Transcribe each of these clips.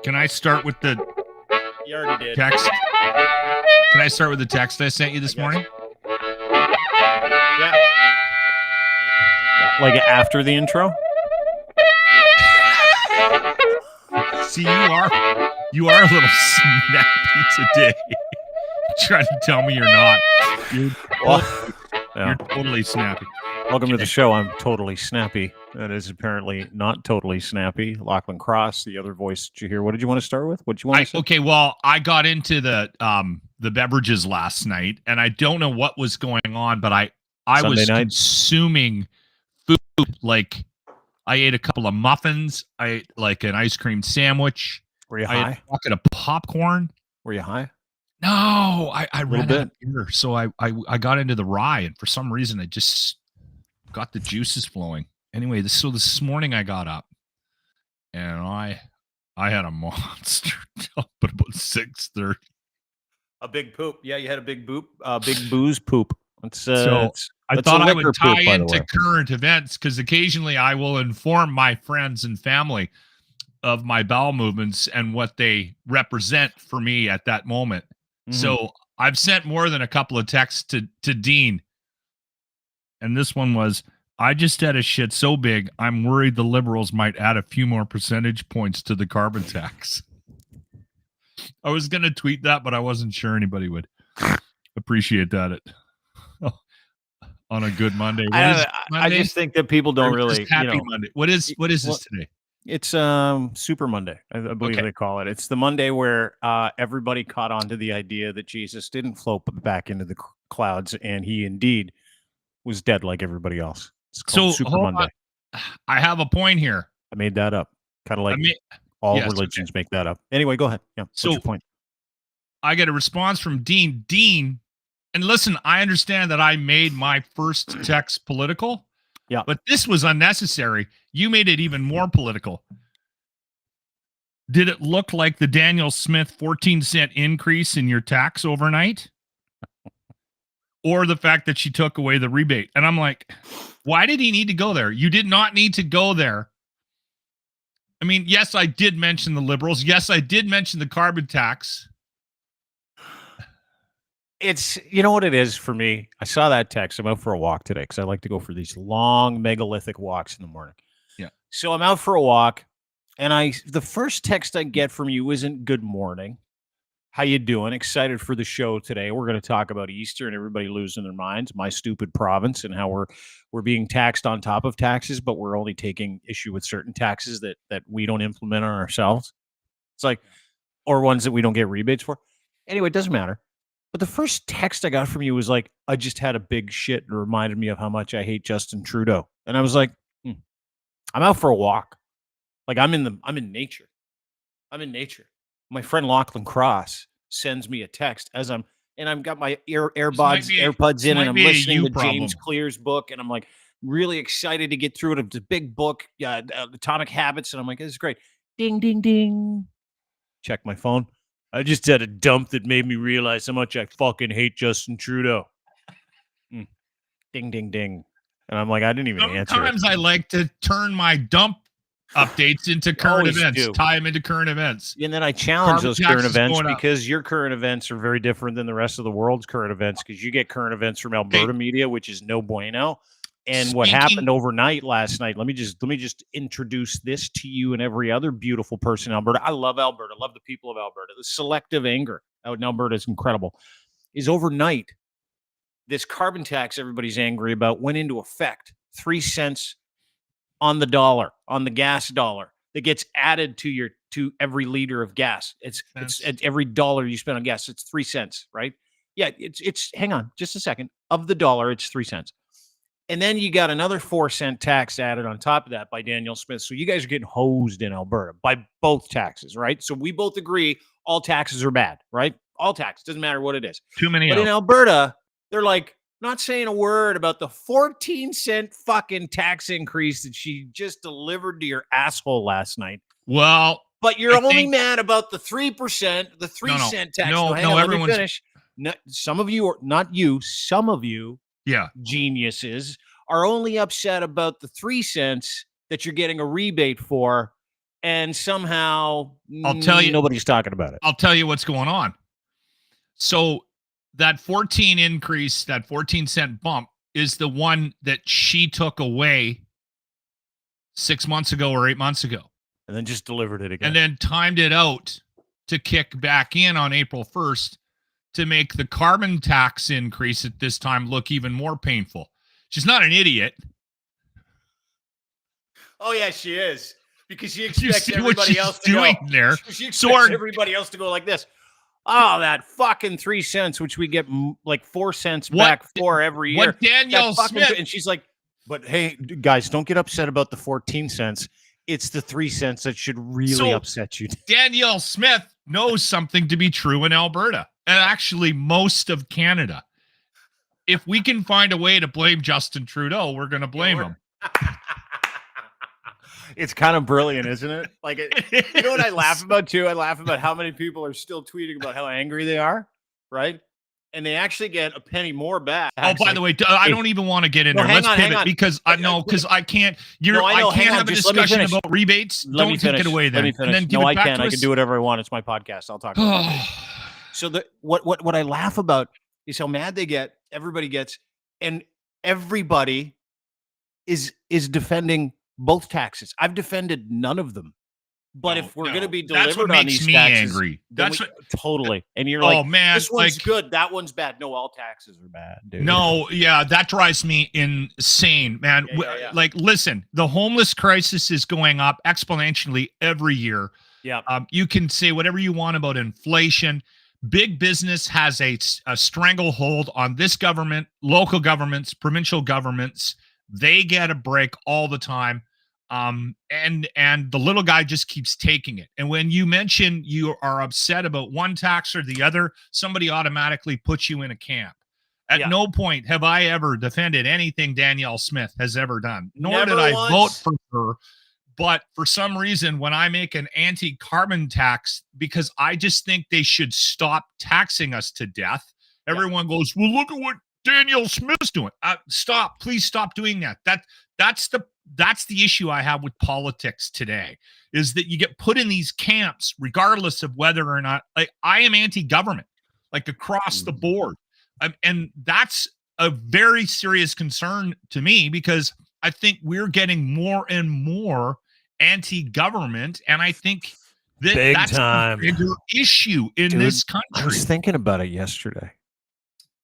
Can I start with the You already did. text? Can I start with the text I sent you this morning? Yeah. Like after the intro? See, you are a little snappy today. Trying to tell me you're not. You're totally snappy. Welcome to the show. I'm totally snappy. That is apparently not totally snappy. Lachlan Cross, the other voice that you hear. What did you want to start with? What did you want to say? Okay, well, I got into the beverages last night, and I don't know what was going on, but I was consuming food. Like, I ate a couple of muffins. I ate like an ice cream sandwich. Were you I high? ate a bucket of popcorn. Were you high? No, I ran out of beer, so I got into the rye, and for some reason I just got the juices flowing. Anyway, this morning I got up, and I had a monster up at about 6:30. A big poop. Yeah, you had a big booze poop. I thought I would tie into current events because occasionally I will inform my friends and family of my bowel movements and what they represent for me at that moment. Mm-hmm. So I've sent more than a couple of texts to Dean. And this one was, I just had a shit so big, I'm worried the Liberals might add a few more percentage points to the carbon tax. I was going to tweet that, but I wasn't sure anybody would appreciate that on a good Monday. I just think that people don't really. Happy Monday. What is this today? It's Super Monday, I believe they call it. It's the Monday where everybody caught on to the idea that Jesus didn't float back into the clouds, and he indeed was dead like everybody else. It's called Super Monday. I have a point here. I made that up. Kind of like all religions make that up. Anyway, go ahead. Yeah. What's your point? I get a response from Dean. Dean, and listen, I understand that I made my first text political. Yeah. But this was unnecessary. You made it even more political. Did it look like the Daniel Smith 14-cent increase in your tax overnight? Or the fact that she took away the rebate? And I'm like, why did he need to go there? You did not need to go there. I mean, yes, I did mention the Liberals. Yes, I did mention the carbon tax. It's, you know what it is for me? I saw that text. I'm out for a walk today because I like to go for these long megalithic walks in the morning. Yeah. So I'm out for a walk, and the first text I get from you isn't good morning. How you doing? Excited for the show today. We're going to talk about Easter and everybody losing their minds, my stupid province, and how we're being taxed on top of taxes, but we're only taking issue with certain taxes that we don't implement on ourselves. It's like, or ones that we don't get rebates for. Anyway, it doesn't matter. But the first text I got from you was like, I just had a big shit and reminded me of how much I hate Justin Trudeau. And I was like, I'm out for a walk. Like I'm in nature. I'm in nature. My friend Lachlan Cross sends me a text as I've got my AirPods in, and I'm listening to James Clear's book, and I'm like really excited to get through it. It's a big book, Atomic Habits, and I'm like, this is great. Ding, ding, ding. Check my phone. I just had a dump that made me realize how much I fucking hate Justin Trudeau. Ding, ding, ding. And I'm like, I didn't even answer. Sometimes I like to turn my dump updates into current events, tie them into current events. And then I challenge those current events because your current events are very different than the rest of the world's current events because you get current events from Alberta media, which is no bueno. And what happened overnight last night, let me just introduce this to you and every other beautiful person in Alberta. I love Alberta. I love the people of Alberta. The selective anger out in Alberta is incredible. Is overnight, this carbon tax everybody's angry about went into effect. 3 cents on the dollar, on the gas dollar that gets added to every liter of gas. It's at every dollar you spend on gas, it's 3 cents, right? Yeah, it's hang on just a second. Of the dollar, it's 3 cents. And then you got another 4-cent tax added on top of that by Daniel Smith. So you guys are getting hosed in Alberta by both taxes, right? So we both agree all taxes are bad, right? All taxes, doesn't matter what it is. Too many. But in Alberta, they're like not saying a word about the 14-cent fucking tax increase that she just delivered to your asshole last night. Well, but you're only mad about the 3%, the 3-cent tax. No, let me finish. No, some of you, not you, some of you. Yeah, geniuses are only upset about the 3 cents that you're getting a rebate for and somehow I'll tell you, nobody's talking about it. I'll tell you what's going on. So that 14 increase, that 14-cent bump is the one that she took away 6 months ago or 8 months ago. And then just delivered it again. And then timed it out to kick back in on April 1st to make the carbon tax increase at this time look even more painful. She's not an idiot. Oh, yeah, she is. Because she expects everybody else to go there. She expects everybody else to go like this. Oh, that fucking 3 cents, which we get like 4 cents back for every year. What Danielle Smith. And she's like, but hey, guys, don't get upset about the 14 cents. It's the 3 cents that should really upset you. Danielle Smith knows something to be true in Alberta and actually most of Canada. If we can find a way to blame Justin Trudeau, we're going to blame him. It's kind of brilliant, isn't it? Like, you know what I laugh about too? I laugh about how many people are still tweeting about how angry they are, right? And they actually get a penny more back. Oh, by the way, I don't even want to get in there. Let's pivot because I can't. I can't have a discussion about rebates. Don't take it away then. And then give it back to us. I can do whatever I want. It's my podcast. I'll talk about it. So what I laugh about is how mad they get. Everybody gets, and everybody is defending both taxes. I've defended none of them. But if we're going to be delivered on these taxes, angry. That's what totally. And you're like, man, this one's good, that one's bad. No, all taxes are bad, dude. No, yeah, that drives me insane, man. Yeah. Like, listen, the homeless crisis is going up exponentially every year. Yeah. You can say whatever you want about inflation. Big business has a stranglehold on this government, local governments, provincial governments. They get a break all the time. And the little guy just keeps taking it. And when you mention you are upset about one tax or the other, somebody automatically puts you in a camp. At no point have I ever defended anything Danielle Smith has ever done, nor did I vote for her. But for some reason, when I make an anti-carbon tax, because I just think they should stop taxing us to death, everyone goes, well, look at what Danielle Smith's doing. Stop. Please stop doing that. That's the issue I have with politics today, is that you get put in these camps regardless of whether or not, like, I am anti-government, like, across the board. And that's a very serious concern to me, because I think we're getting more and more anti-government. And I think that's a bigger issue in this country. I was thinking about it yesterday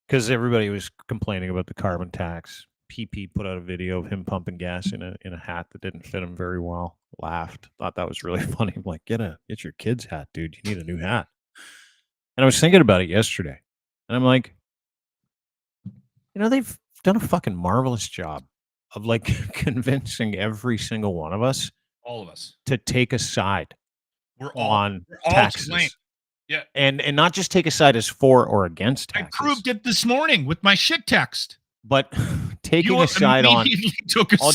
because everybody was complaining about the carbon tax. PP put out a video of him pumping gas in a hat that didn't fit him very well. Laughed. Thought that was really funny. I'm like, get your kid's hat, dude. You need a new hat. And I was thinking about it yesterday. And I'm like, they've done a fucking marvelous job of, like, convincing every single one of us, all of us, to take a side on taxes. Yeah. And not just take a side as for or against taxes. I proved it this morning with my shit text. But taking a side on,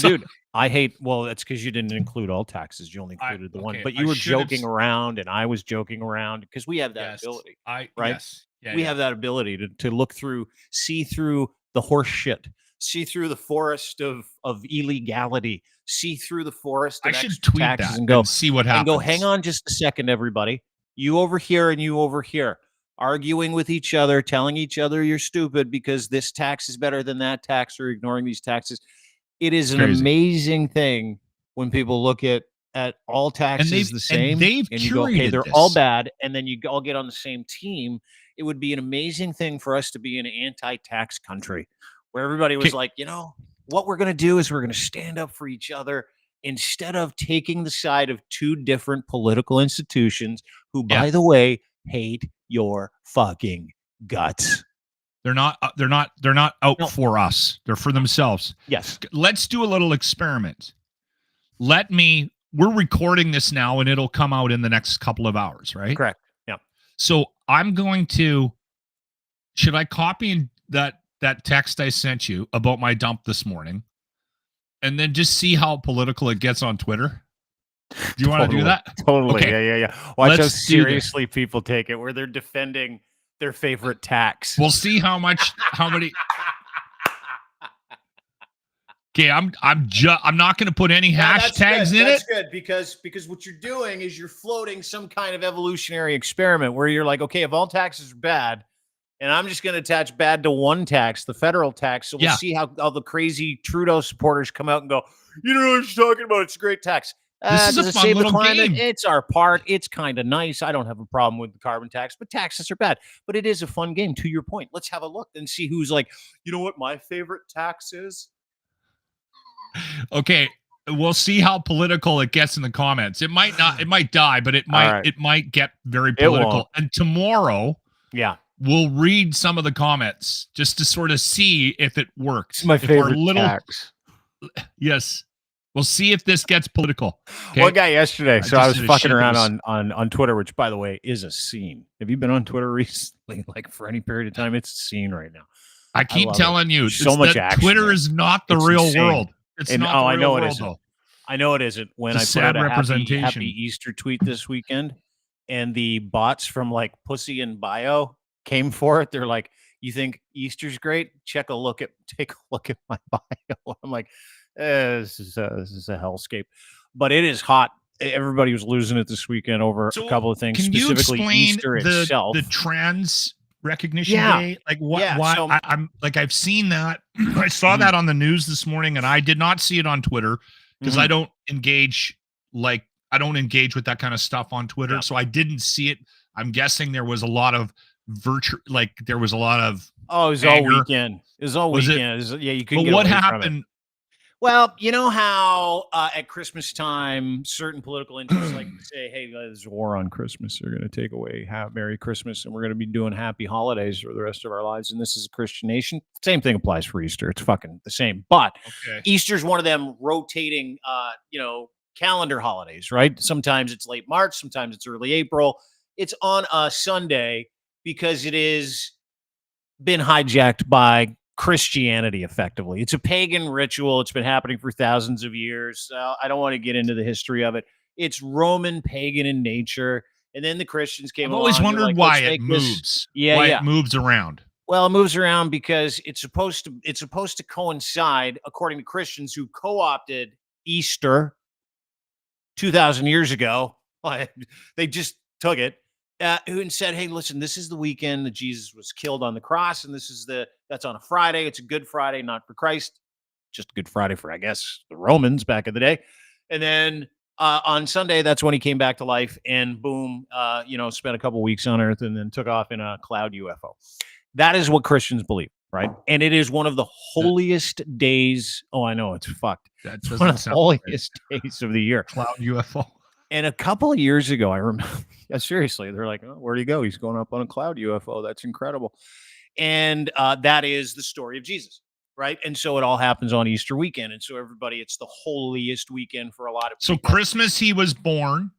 dude, I hate. Well, that's because you didn't include all taxes. You only included the one. But you were joking around, and I was joking around, because we have that ability, right? Yes. Yeah, we have that ability to look through, see through the horse shit, see through the forest of illegality, see through the forest of should tweet taxes, that and go see what happens. And go, hang on just a second, everybody. You over here and you over here, arguing with each other, telling each other you're stupid because this tax is better than that tax, or ignoring these taxes. It is an amazing thing when people look at all taxes the same, and you go, okay, they're all bad, and then you all get on the same team. It would be an amazing thing for us to be an anti-tax country where everybody was like, what we're going to do is we're going to stand up for each other instead of taking the side of two different political institutions who, by the way, hate your fucking guts. They're not out for us. They're for themselves. Yes. Let's do a little experiment. We're recording this now, and it'll come out in the next couple of hours, right? Correct. Yeah. So I'm going to, should I copy that text I sent you about my dump this morning, and then just see how political it gets on Twitter? Do you want to do that? Totally. Okay. Yeah. Watch how seriously people take it, where they're defending their favorite tax. We'll see how many. Okay, I'm not going to put any hashtags in it. That's good because what you're doing is you're floating some kind of evolutionary experiment where you're like, okay, if all taxes are bad, and I'm just going to attach bad to one tax, the federal tax. So we'll see how the crazy Trudeau supporters come out and go, you know what you're talking about? It's a great tax. This is a fun little game. It's our part. It's kind of nice. I don't have a problem with the carbon tax, but taxes are bad. But it is a fun game. To your point, let's have a look and see who's like, you know what my favorite tax is? Okay, we'll see how political it gets in the comments. It might not. It might die, but it might get very political. And tomorrow, we'll read some of the comments just to sort of see if it works. It's my favorite tax. Yes. We'll see if this gets political. Okay? One guy yesterday, so I was fucking around on Twitter, which, by the way, is a scene. Have you been on Twitter recently? Like, for any period of time, it's a scene right now. I keep telling you, so much action. Twitter is not the real world. It's not the real world, though. I know it isn't. When I put out a happy Easter tweet this weekend, and the bots from, like, Pussy and Bio came for it, they're like, you think Easter's great? Take a look at my bio. I'm like, this is a hellscape, but it is hot. Everybody was losing it this weekend over a couple of things. Can specifically you explain Easter itself, the trans recognition day? Like why? So, I'm like, I've seen that. I saw that on the news this morning, and I did not see it on Twitter because I don't engage with that kind of stuff on Twitter. So I didn't see it. I'm guessing there was a lot of there was a lot of it was all weekend. It was all weekend. You couldn't. But what happened? Well, you know how at Christmas time, certain political interests like to say, hey, there's a war on Christmas. They're going to take away Merry Christmas, and we're going to be doing happy holidays for the rest of our lives. And this is a Christian nation. Same thing applies for Easter. It's fucking the same. But Easter's one of them rotating, calendar holidays, right? Sometimes it's late March. Sometimes it's early April. It's on a Sunday because it is been hijacked by Christianity, effectively. It's a pagan ritual. It's been happening for thousands of years. I don't want to get into the history of it. It's Roman pagan in nature. And then the Christians came along. I've always wondered why it moves. It moves around. Well, it moves around because it's supposed to coincide, according to Christians who co-opted Easter 2,000 years ago. They just took it. And said, hey, listen, this is the weekend that Jesus was killed on the cross, and that's on a Friday. It's a Good Friday, not for Christ, just a Good Friday for, I guess, the Romans back in the day. And then on Sunday, that's when he came back to life, and boom, spent a couple weeks on Earth, and then took off in a cloud UFO. That is what Christians believe, right? And it is one of the holiest days. Oh, I know, it's fucked. That's one of the holiest days of the year. Cloud UFO. And a couple of years ago, I remember, seriously, they're like, oh, where'd he go? He's going up on a cloud UFO. That's incredible. And that is the story of Jesus, right? And so it all happens on Easter weekend. And so it's the holiest weekend for a lot of people. So Christmas, he was born.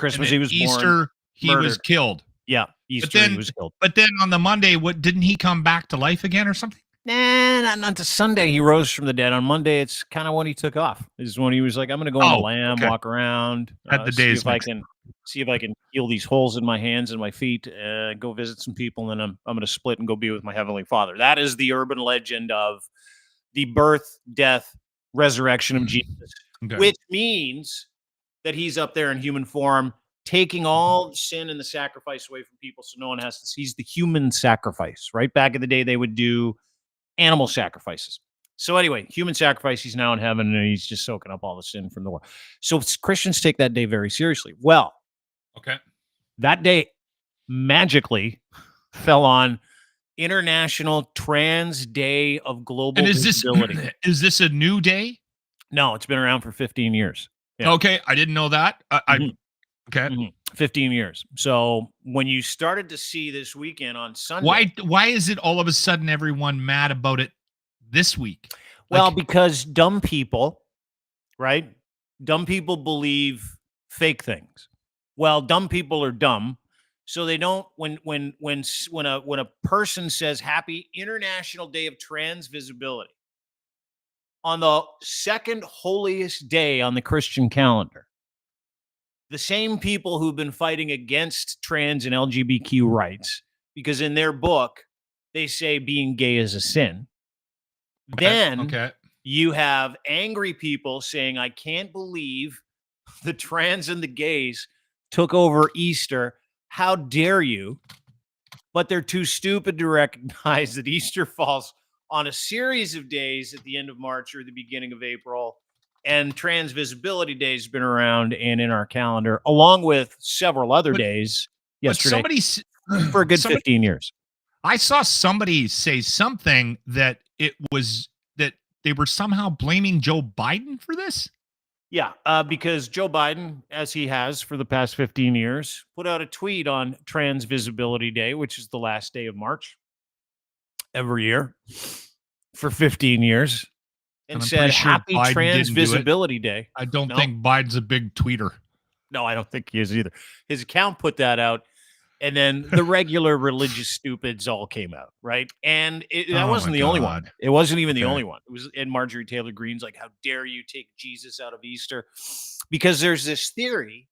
He was Easter, born. He was killed. Yeah, Easter, he was killed. But then on the Monday, didn't he come back to life again or something? Nah, not to Sunday. He rose from the dead. On Monday, it's kind of when he took off. This is when he was like, I'm going to go on the lam, walk around, see if I can heal these holes in my hands and my feet, go visit some people, and then I'm going to split and go be with my Heavenly Father. That is the urban legend of the birth, death, resurrection of Jesus, which means that he's up there in human form, taking all the sin and the sacrifice away from people so no one has to. He's the human sacrifice, right? Back in the day, they would do animal sacrifices. So anyway, human sacrifice, he's now in heaven, and he's just soaking up all the sin from the world. So Christians take that day very seriously. Well, that day magically fell on International Trans Day of Global Visibility. Is this a new day? No, it's been around for 15 years. Yeah. Okay, I didn't know that. 15 years. So when you started to see this weekend on Sunday, why is it all of a sudden everyone mad about it this week? Well, because dumb people, right? Dumb people believe fake things. Well, dumb people are dumb, so they don't. When a person says Happy International Day of Trans Visibility on the second holiest day on the Christian calendar, the same people who've been fighting against trans and LGBTQ rights, because in their book, they say being gay is a sin. Then You have angry people saying, I can't believe the trans and the gays took over Easter. How dare you? But they're too stupid to recognize that Easter falls on a series of days at the end of March or the beginning of April. And Trans Visibility Day has been around and in our calendar, along with several other days yesterday for a good 15 years. I saw somebody say something that it was that they were somehow blaming Joe Biden for this. Yeah, because Joe Biden, as he has for the past 15 years, put out a tweet on Trans Visibility Day, which is the last day of March every year for 15 years, and said, Happy Trans Visibility Day. I don't think Biden's a big tweeter. No, I don't think he is either. His account put that out, and then the regular religious stupids all came out, right? And that wasn't the only one. It wasn't even the only one. It was in Marjorie Taylor Greene's like, how dare you take Jesus out of Easter? Because there's this theory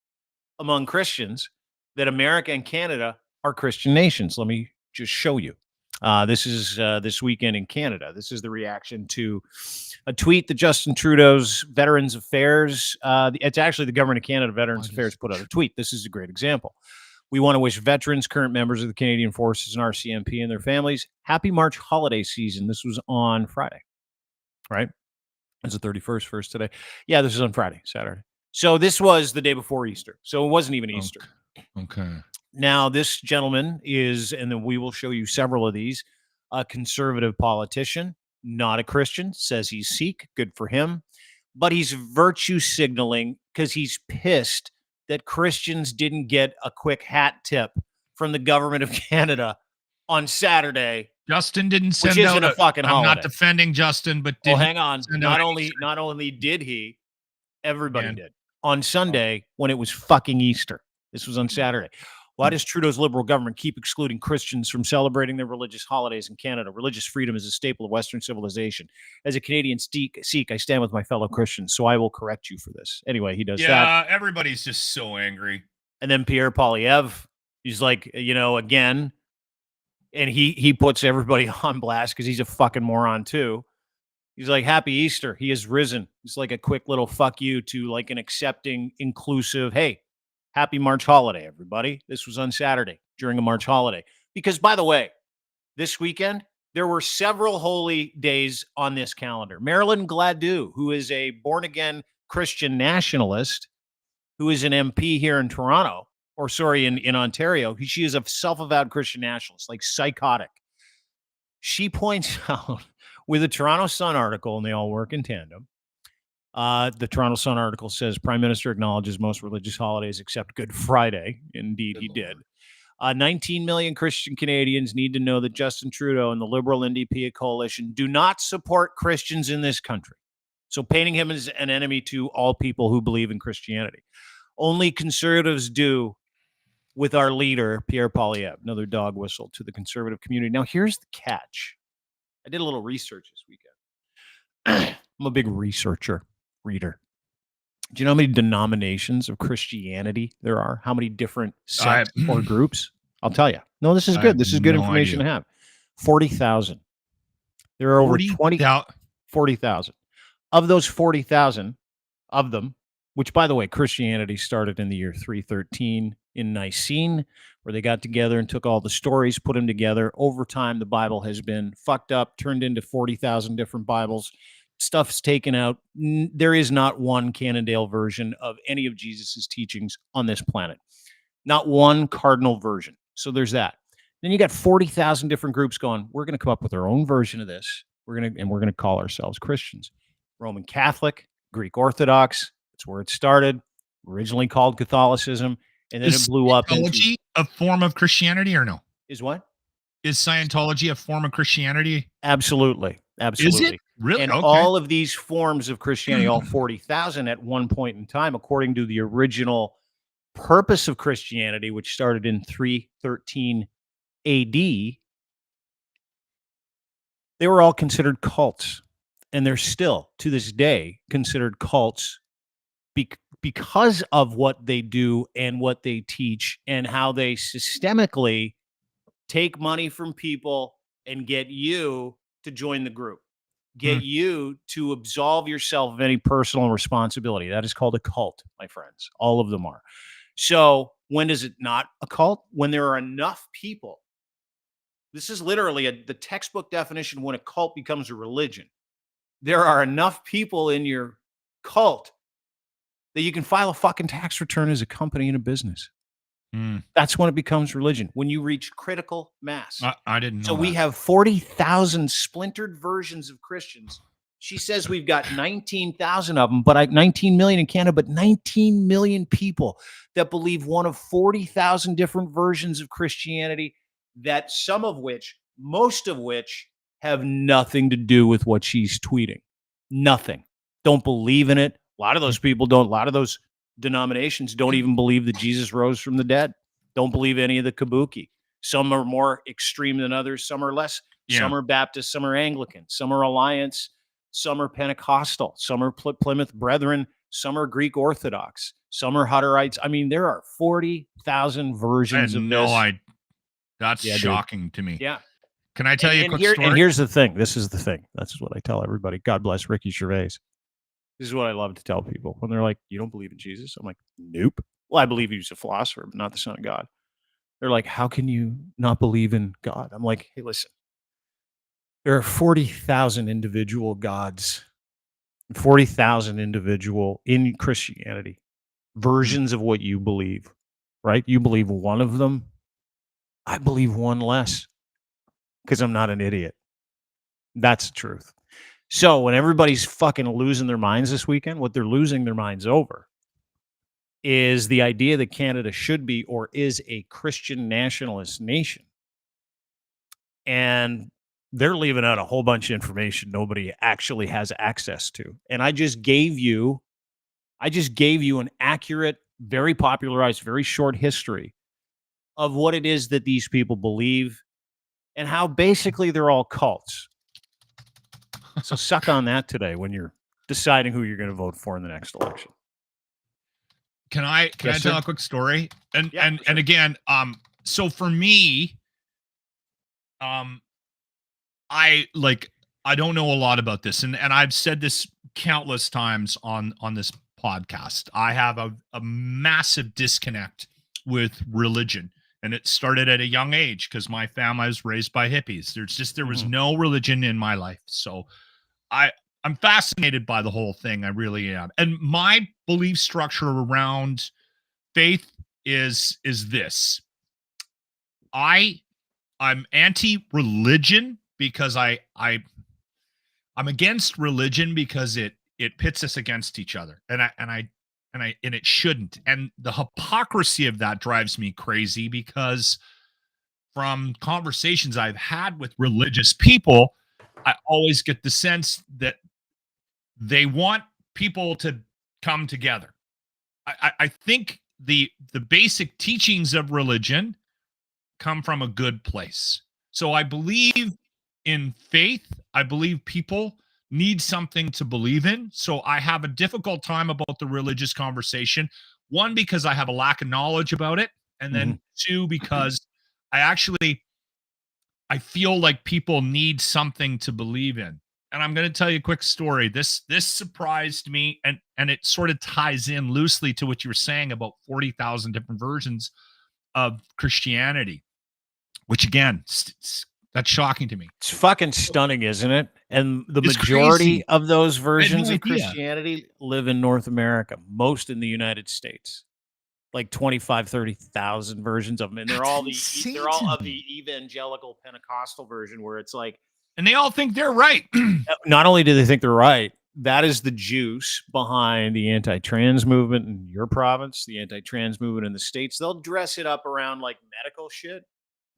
among Christians that America and Canada are Christian nations. Let me just show you. This is this weekend in Canada. This is the reaction to a tweet that Justin Trudeau's Veterans Affairs, it's actually the Government of Canada Veterans Affairs put out a tweet. This is a great example. We want to wish veterans, current members of the Canadian Forces and RCMP and their families happy March holiday season. This was on Friday, right? It's the 31st first today. Yeah, this is on Friday, Saturday. So this was the day before Easter. So it wasn't even Easter. Okay. Now, this gentleman is, and then we will show you several of these, a conservative politician, not a Christian, says he's Sikh, good for him. But he's virtue signaling because he's pissed that Christians didn't get a quick hat tip from the government of Canada on Saturday. Justin didn't send which isn't out a fucking holiday. I'm not defending Justin, but hang on. Not only did he, everybody did. On Sunday when it was fucking Easter. This was on Saturday. Why does Trudeau's Liberal government keep excluding Christians from celebrating their religious holidays in Canada? Religious freedom is a staple of Western civilization. As a Canadian Sikh, I stand with my fellow Christians, so I will correct you for this. Anyway, he does that. Yeah, everybody's just so angry. And then Pierre Poilievre, he's like, again, and he puts everybody on blast because he's a fucking moron too. He's like, Happy Easter. He has risen. It's like a quick little fuck you to like an accepting, inclusive, hey, happy March holiday, everybody. This was on Saturday during a March holiday. Because, by the way, this weekend, there were several holy days on this calendar. Marilyn Gladu, who is a born-again Christian nationalist, who is an MP here in Toronto, in Ontario. She is a self-avowed Christian nationalist, like psychotic. She points out with a Toronto Sun article, and they all work in tandem, the Toronto Sun article says Prime Minister acknowledges most religious holidays except Good Friday. Indeed, he did. 19 million Christian Canadians need to know that Justin Trudeau and the Liberal NDP coalition do not support Christians in this country. So painting him as an enemy to all people who believe in Christianity. Only conservatives do with our leader, Pierre Poilievre. Another dog whistle to the conservative community. Now, here's the catch. I did a little research this weekend. I'm a big reader. Do you know how many denominations of Christianity there are? How many different sects or groups? I'll tell you. No, this is good. This is good information to have. 40,000. There are over 40,000. Of those 40,000 of them, which, by the way, Christianity started in the year 313 in Nicene, where they got together and took all the stories, put them together. Over time, the Bible has been fucked up, turned into 40,000 different Bibles. Stuff's taken out. There is not one Cannondale version of any of Jesus's teachings on this planet. Not one cardinal version. So there's that. Then you got 40,000 different groups going, we're going to come up with our own version of this. We're going to call ourselves Christians. Roman Catholic, Greek Orthodox. That's where it started. Originally called Catholicism. And then it blew up into Scientology a form of Christianity or no? Is what? Is Scientology a form of Christianity? Absolutely. Is it? Really? And all of these forms of Christianity, all 40,000 at one point in time, according to the original purpose of Christianity, which started in 313 AD, they were all considered cults. And they're still, to this day, considered cults because of what they do and what they teach and how they systemically take money from people and get you to join the group. get you to absolve yourself of any personal responsibility. That is called a cult, my friends. All of them are. So when is it not a cult? When there are enough people. This is literally the textbook definition when a cult becomes a religion. There are enough people in your cult that you can file a fucking tax return as a company and a business. That's when it becomes religion, when you reach critical mass. I didn't know So we have 40,000 splintered versions of Christians. She says we've got 19,000 of them, but 19 million in Canada, but 19 million people that believe one of 40,000 different versions of Christianity, that some of which, most of which, have nothing to do with what she's tweeting. Nothing. Don't believe in it. A lot of those people don't. A lot of those denominations don't even believe that Jesus rose from the dead. Don't believe any of the kabuki. Some are more extreme than others. Some are less. Yeah. Some are Baptist. Some are Anglican. Some are Alliance. Some are Pentecostal. Some are Plymouth Brethren. Some are Greek Orthodox. Some are Hutterites. I mean, there are 40,000 versions of this. That's shocking to me. Yeah. Can I tell you a quick story? And here's the thing. This is the thing. That's what I tell everybody. God bless Ricky Gervais. This is what I love to tell people when they're like, you don't believe in Jesus? I'm like, nope. Well, I believe he was a philosopher, but not the Son of God. They're like, how can you not believe in God? I'm like, hey, listen, there are 40,000 individual gods, 40,000 individual in Christianity versions of what you believe, right? You believe one of them. I believe one less because I'm not an idiot. That's the truth. So when everybody's fucking losing their minds this weekend, what they're losing their minds over is the idea that Canada should be or is a Christian nationalist nation. And they're leaving out a whole bunch of information nobody actually has access to. And I just gave you an accurate, very popularized, very short history of what it is that these people believe and how basically they're all cults. So suck on that today when you're deciding who you're going to vote for in the next election. Can I tell a quick story? And again, so for me, I don't know a lot about this, and I've said this countless times on this podcast. I have a massive disconnect with religion. And it started at a young age because my family was raised by hippies. There was no religion in my life. So I'm fascinated by the whole thing. I really am. And my belief structure around faith is this. I'm anti-religion because I'm against religion because it pits us against each other. And it shouldn't. And the hypocrisy of that drives me crazy because from conversations I've had with religious people, I always get the sense that they want people to come together. I think the basic teachings of religion come from a good place. So I believe in faith. I believe people need something to believe in. So I have a difficult time about the religious conversation. One, because I have a lack of knowledge about it. And then two, because I feel like people need something to believe in. And I'm going to tell you a quick story. This surprised me, and it sort of ties in loosely to what you were saying about 40,000 different versions of Christianity, which again, that's shocking to me. It's fucking stunning, isn't it? And the majority of those versions of Christianity live in North America, most in the United States. Like 25, 30,000 versions of them. And they're all of the evangelical Pentecostal version where it's like, and they all think they're right. Not only do they think they're right, that is the juice behind the anti-trans movement in your province, the anti-trans movement in the States. They'll dress it up around like medical shit.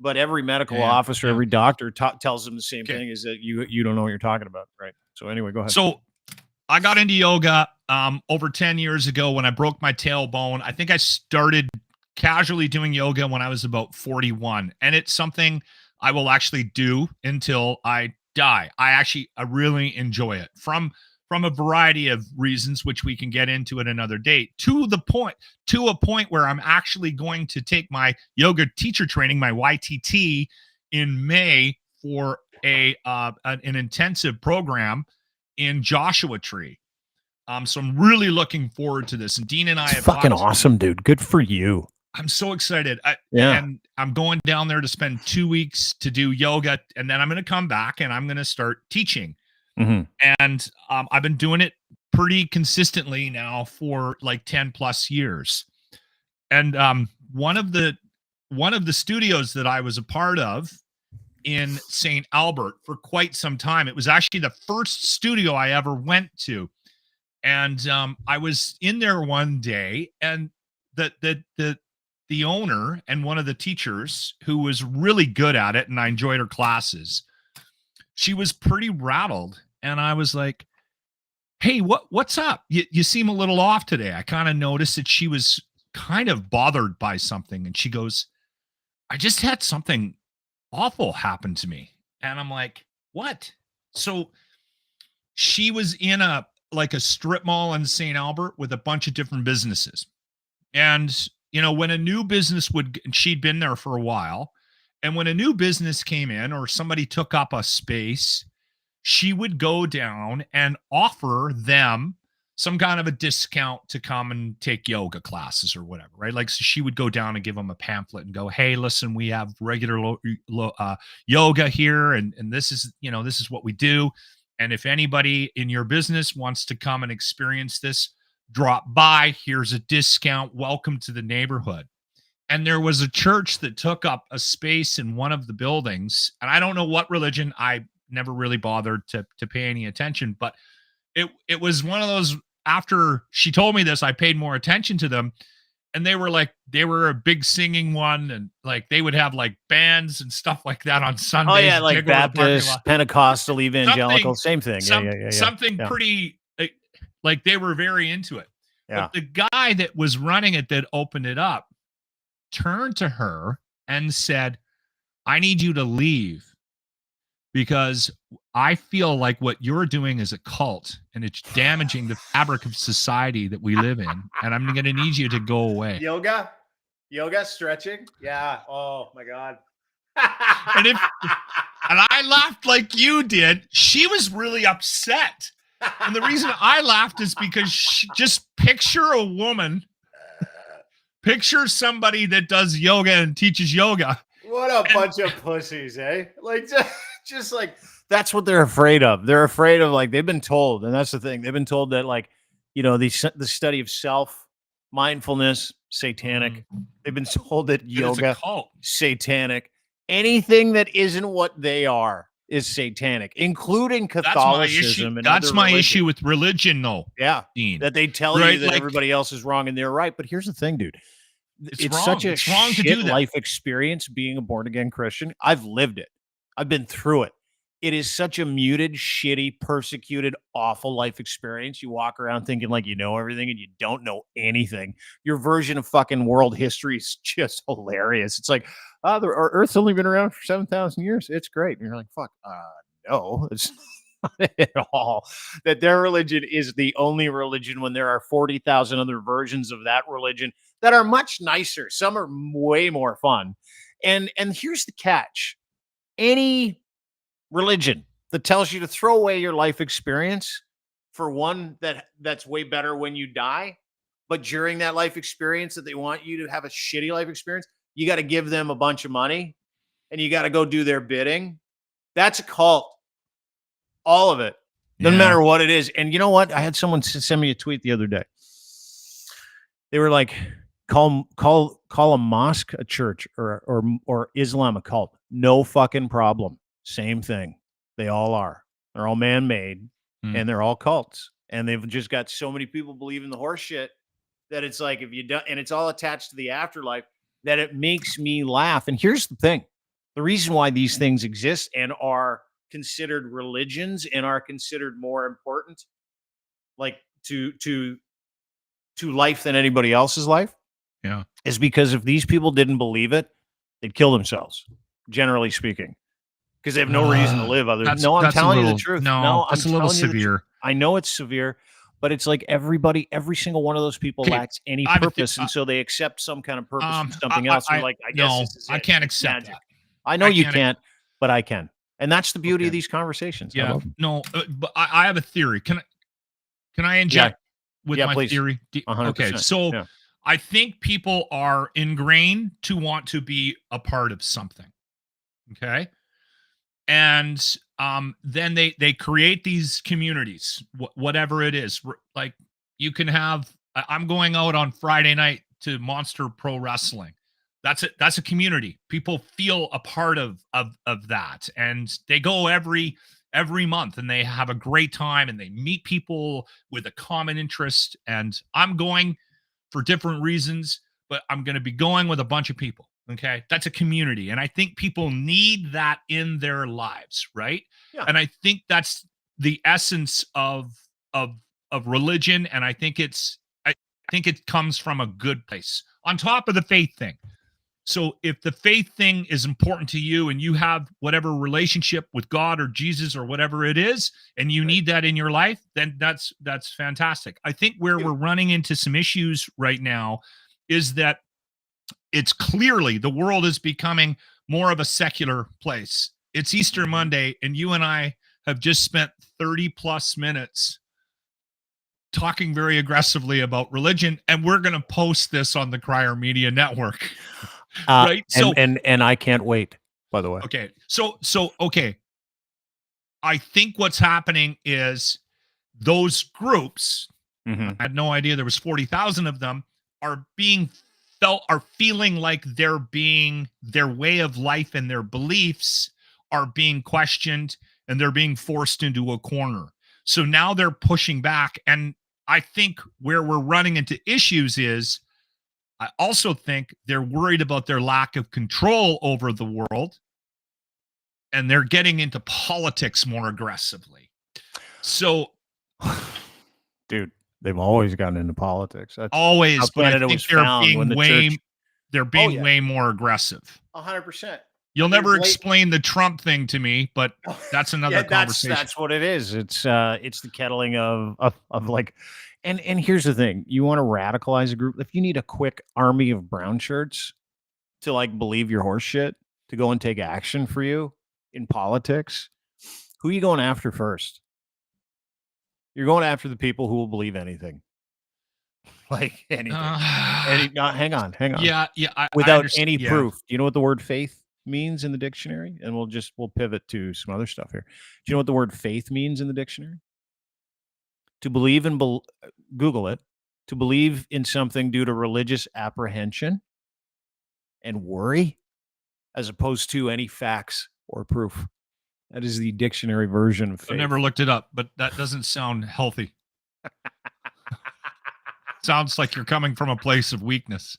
But every medical officer, every doctor tells them the same thing, is that you don't know what you're talking about, right? So anyway, go ahead. So I got into yoga over 10 years ago when I broke my tailbone. I think I started casually doing yoga when I was about 41. And it's something I will actually do until I die. I really enjoy it from a variety of reasons, which we can get into at another date, to a point where I'm actually going to take my yoga teacher training, my YTT, in May for an intensive program in Joshua Tree. So I'm really looking forward to this. And Dean and I have fucking awesome, dude. Good for you. I'm so excited. And I'm going down there to spend 2 weeks to do yoga, and then I'm going to come back and I'm going to start teaching. And I've been doing it pretty consistently now for like 10 plus years. And one of the studios that I was a part of in St. Albert for quite some time, it was actually the first studio I ever went to. And I was in there one day, and the owner and one of the teachers, who was really good at it, and I enjoyed her classes, she was pretty rattled. And I was like, hey, what's up? You seem a little off today. I kind of noticed that she was kind of bothered by something. And she goes, I just had something awful happen to me. And I'm like, what? So she was in a strip mall in St. Albert with a bunch of different businesses. And, when a new business she'd been there for a while. And when a new business came in or somebody took up a space, she would go down and offer them some kind of a discount to come and take yoga classes or whatever, right? Like, so she would go down and give them a pamphlet and go, hey, listen, we have regular yoga here. And this is, this is what we do. And if anybody in your business wants to come and experience this, drop by. Here's a discount. Welcome to the neighborhood. And there was a church that took up a space in one of the buildings. And I don't know what religion. I never really bothered to pay any attention. But it was one of those, after she told me this, I paid more attention to them. And they were a big singing one, and like they would have like bands and stuff like that on Sundays. Oh yeah, like Baptist, Pentecostal, Evangelical, same thing. Something pretty, like they were very into it. Yeah. But the guy that was running it, that opened it up, turned to her and said, I need you to leave, because I feel like what you're doing is a cult and it's damaging the fabric of society that we live in. And I'm going to need you to go away. Yoga, stretching. Yeah. Oh my God. And I laughed like you did. She was really upset. And the reason I laughed is because just picture a woman, picture somebody that does yoga and teaches yoga. What a bunch of pussies, eh? Like, just like, that's what they're afraid of. They're afraid of, like, they've been told, and that's the thing. They've been told that, like, the study of self, mindfulness, satanic. They've been told that yoga, satanic. Anything that isn't what they are is satanic, including Catholicism. That's my issue with religion, though. Yeah, Dean. That they tell you that everybody else is wrong and they're right. But here's the thing, dude. It's such a wrong to do that. Life experience being a born-again Christian. I've lived it. I've been through it. It is such a muted, shitty, persecuted, awful life experience. You walk around thinking like you know everything and you don't know anything. Your version of fucking world history is just hilarious. It's like, the Earth's only been around for 7,000 years. It's great. And you're like, fuck, no, it's not at all. That their religion is the only religion when there are 40,000 other versions of that religion that are much nicer. Some are way more fun. And here's the catch. Any religion that tells you to throw away your life experience for one that's way better when you die, but during that life experience that they want you to have a shitty life experience, you got to give them a bunch of money and you got to go do their bidding. That's a cult. All of it. Doesn't matter what it is. And you know what? I had someone send me a tweet the other day. They were like, call a mosque a church or Islam a cult. No fucking problem. Same thing. They all are. They're all man-made and they're all cults. And they've just got so many people believing the horse shit that it's like, if you don't, and it's all attached to the afterlife, that it makes me laugh. And here's the thing. The reason why these things exist and are considered religions and are considered more important, like to life than anybody else's life, is because if these people didn't believe it, they'd kill themselves, generally speaking, because they have no reason to live other than, I'm telling you the truth. No, that's a little severe. I know it's severe, but it's like every single one of those people lacks any purpose. And so they accept some kind of purpose from something else. They're like, I guess this is it. I can't accept that. I know you can't, but I can. And that's the beauty of these conversations. Yeah. No, but I have a theory. Can I inject with my please. theory? 100%. Okay. So I think people are ingrained to want to be a part of something. Okay. And then they create these communities, whatever it is. Like you can have, I'm going out on Friday night to Monster Pro Wrestling. That's it. That's a community. People feel a part of that, and they go every month, and they have a great time, and they meet people with a common interest. And I'm going for different reasons, but I'm going to be going with a bunch of people. Okay, that's a community, and I think people need that in their lives, right? Yeah. And I think that's the essence of religion, and I think it comes from a good place on top of the faith thing. So if the faith thing is important to you and you have whatever relationship with God or Jesus or whatever it is, and you need that in your life, then that's fantastic. I think where we're running into some issues right now is that it's clearly the world is becoming more of a secular place. It's Easter Monday, and you and I have just spent 30 plus minutes talking very aggressively about religion, and we're going to post this on the Crier Media Network. Right. So and I can't wait, by the way. Okay. So okay. I think what's happening is those groups, I had no idea there was 40,000 of them, are feeling like their way of life and their beliefs are being questioned, and they're being forced into a corner. So now they're pushing back. And I think where we're running into issues is, I also think they're worried about their lack of control over the world, and they're getting into politics more aggressively. So, dude, they've always gotten into politics. That's always, but I think they're being way more aggressive. 100%. You'll never explain the Trump thing to me, but that's another conversation. That's what it is. It's the kettling of like. And here's the thing: you want to radicalize a group. If you need a quick army of brown shirts to like believe your horse shit, to go and take action for you in politics, who are you going after first? You're going after the people who will believe anything, like anything. Hang on. Yeah. Without any proof. Do you know what the word faith means in the dictionary? And we'll pivot to some other stuff here. Do you know what the word faith means in the dictionary? To believe in, Google it, to believe in something due to religious apprehension and worry, as opposed to any facts or proof. That is the dictionary version of faith. I've never looked it up, but that doesn't sound healthy. Sounds like you're coming from a place of weakness.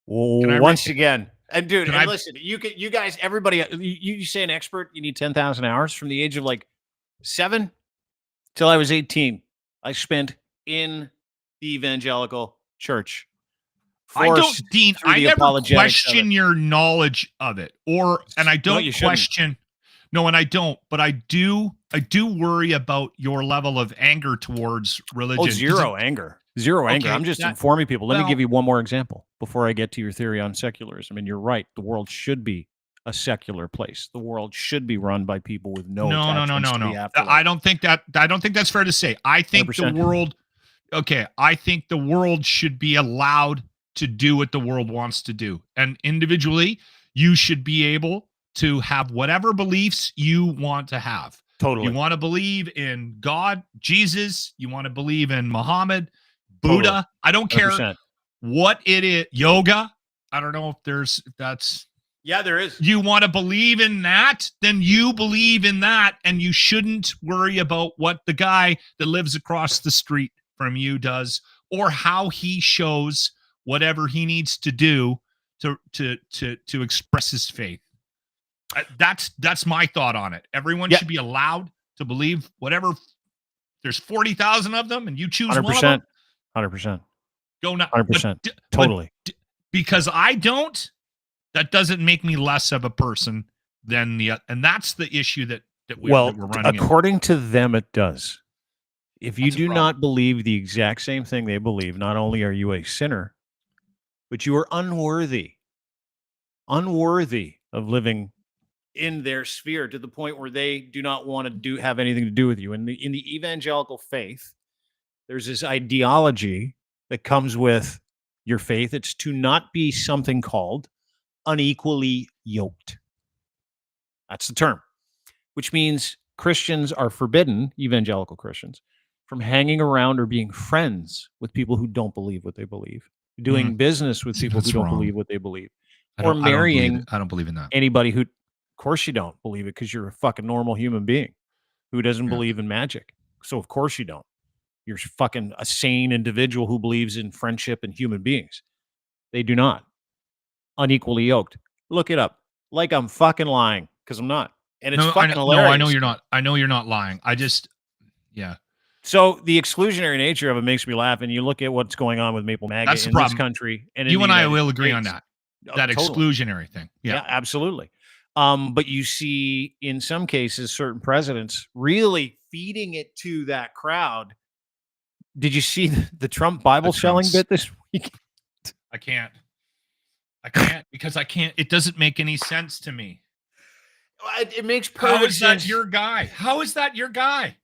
Once again, and dude, listen, you guys, everybody, you say an expert, you need 10,000 hours from the age of like 7 till I was 18. I spent in the evangelical church. I never question your knowledge of it, and I don't question. No, and I don't, but I do worry about your level of anger towards religion. Oh, zero anger. I'm just informing people. Let me give you one more example before I get to your theory on secularism. And you're right. The world should be a secular place. The world should be run by people with no. I don't think that's fair to say. I think 100%. I think the world should be allowed to do what the world wants to do. And individually, you should be able to have whatever beliefs you want to have. Totally. You want to believe in God, Jesus, you want to believe in Muhammad, Buddha. Totally. I don't care 100%. What it is. Yoga. I don't know if that's. Yeah, there is. You want to believe in that? Then you believe in that, and you shouldn't worry about what the guy that lives across the street from you does, or how he shows whatever he needs to do to express his faith. That's my thought on it. Everyone should be allowed to believe whatever. There's 40,000 of them, and you choose 100%, one of them. 100%. Go now. 100%. Totally. Because I don't, that doesn't make me less of a person than and that's the issue that we're running. According to them, it does. If you do not believe the exact same thing they believe, not only are you a sinner, but you are unworthy of living in their sphere to the point where they do not want to have anything to do with you. In the evangelical faith, there's this ideology that comes with your faith. It's to not be something called unequally yoked. That's the term, which means Christians are forbidden, evangelical Christians, from hanging around or being friends with people who don't believe what they believe, doing business with people who don't believe what they believe, or marrying I don't believe in that. anybody who, of course you don't believe it because you're a fucking normal human being who doesn't believe in magic. So of course you don't. You're fucking a sane individual who believes in friendship and human beings. They do not. Unequally yoked. Look it up. Like I'm fucking lying because I'm not. And it's fucking hilarious. No, I know you're not. I know you're not lying. Yeah. So the exclusionary nature of it makes me laugh. And you look at what's going on with Maple MAGA in this country. And you and I will agree on that. That exclusionary thing. Yeah, absolutely. But you see in some cases, certain presidents really feeding it to that crowd. Did you see the Trump Bible selling bit this week? I can't because I can't. It doesn't make any sense to me. It makes perfect sense. How is that your guy? How is that your guy?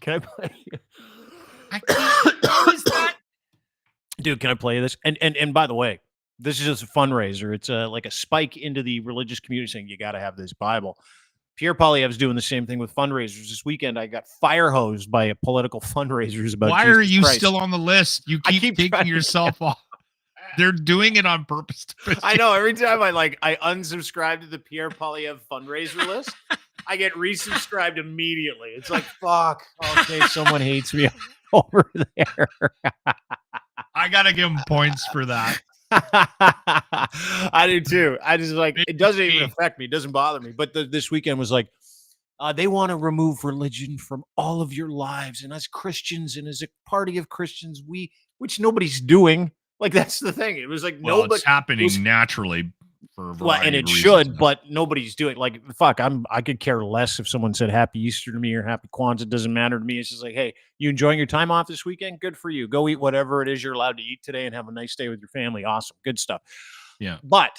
Can I play? I can't. How is that? Dude, can I play this? And by the way, this is just a fundraiser. It's like a spike into the religious community saying you got to have this Bible. Pierre Poilievre's doing the same thing with fundraisers. This weekend, I got fire hosed by political fundraisers about Why Jesus are you Christ. Still on the list? You keep taking yourself off. They're doing it on purpose. I know. Every time I unsubscribe to the Pierre Poilievre fundraiser list, I get resubscribed immediately. It's like, fuck. Okay, someone hates me over there. I gotta give him points for that. I do too. I just it doesn't even affect me. It doesn't bother me. But this weekend was like, they want to remove religion from all of your lives. And as Christians and as a party of Christians, which nobody's doing. Like, that's the thing. It was like, nobody. It's happening naturally for a variety and it of reasons, should, but nobody's doing. Like, fuck, I could care less if someone said Happy Easter to me or Happy Kwanzaa. It doesn't matter to me. It's just like, hey, you enjoying your time off this weekend? Good for you. Go eat whatever it is you're allowed to eat today and have a nice day with your family. Awesome. Good stuff. Yeah. But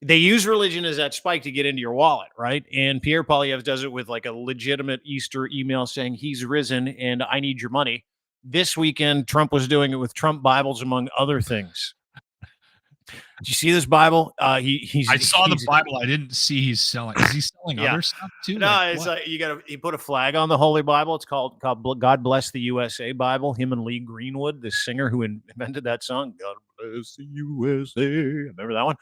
they use religion as that spike to get into your wallet, right? And Pierre Poilievre does it with like a legitimate Easter email saying he's risen and I need your money. This weekend, Trump was doing it with Trump Bibles, among other things. Did you see this Bible? I saw the Bible. I didn't see he's selling. Is he selling other stuff too? No, it's like he put a flag on the Holy Bible. It's called God Bless the USA Bible. Him and Lee Greenwood, the singer who invented that song, God Bless the USA. Remember that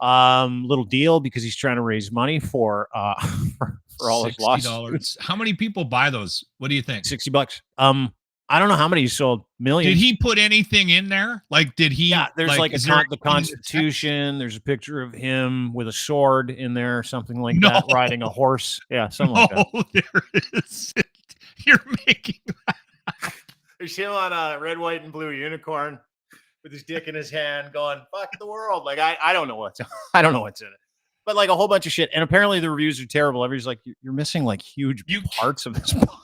one? Little deal because he's trying to raise money for all his lawsuits. How many people buy those? What do you think? $60. I don't know how many he sold. Millions. Did he put anything in there? Like, did he? Yeah, there's the Constitution. There's a picture of him with a sword in there, something like that, riding a horse. Yeah, something like that. Oh, there is. You're making that. There's him on a red, white, and blue unicorn with his dick in his hand, going "fuck the world." Like I don't know what's in it, but like a whole bunch of shit. And apparently the reviews are terrible. Everybody's like, you're missing like huge parts of this Bible.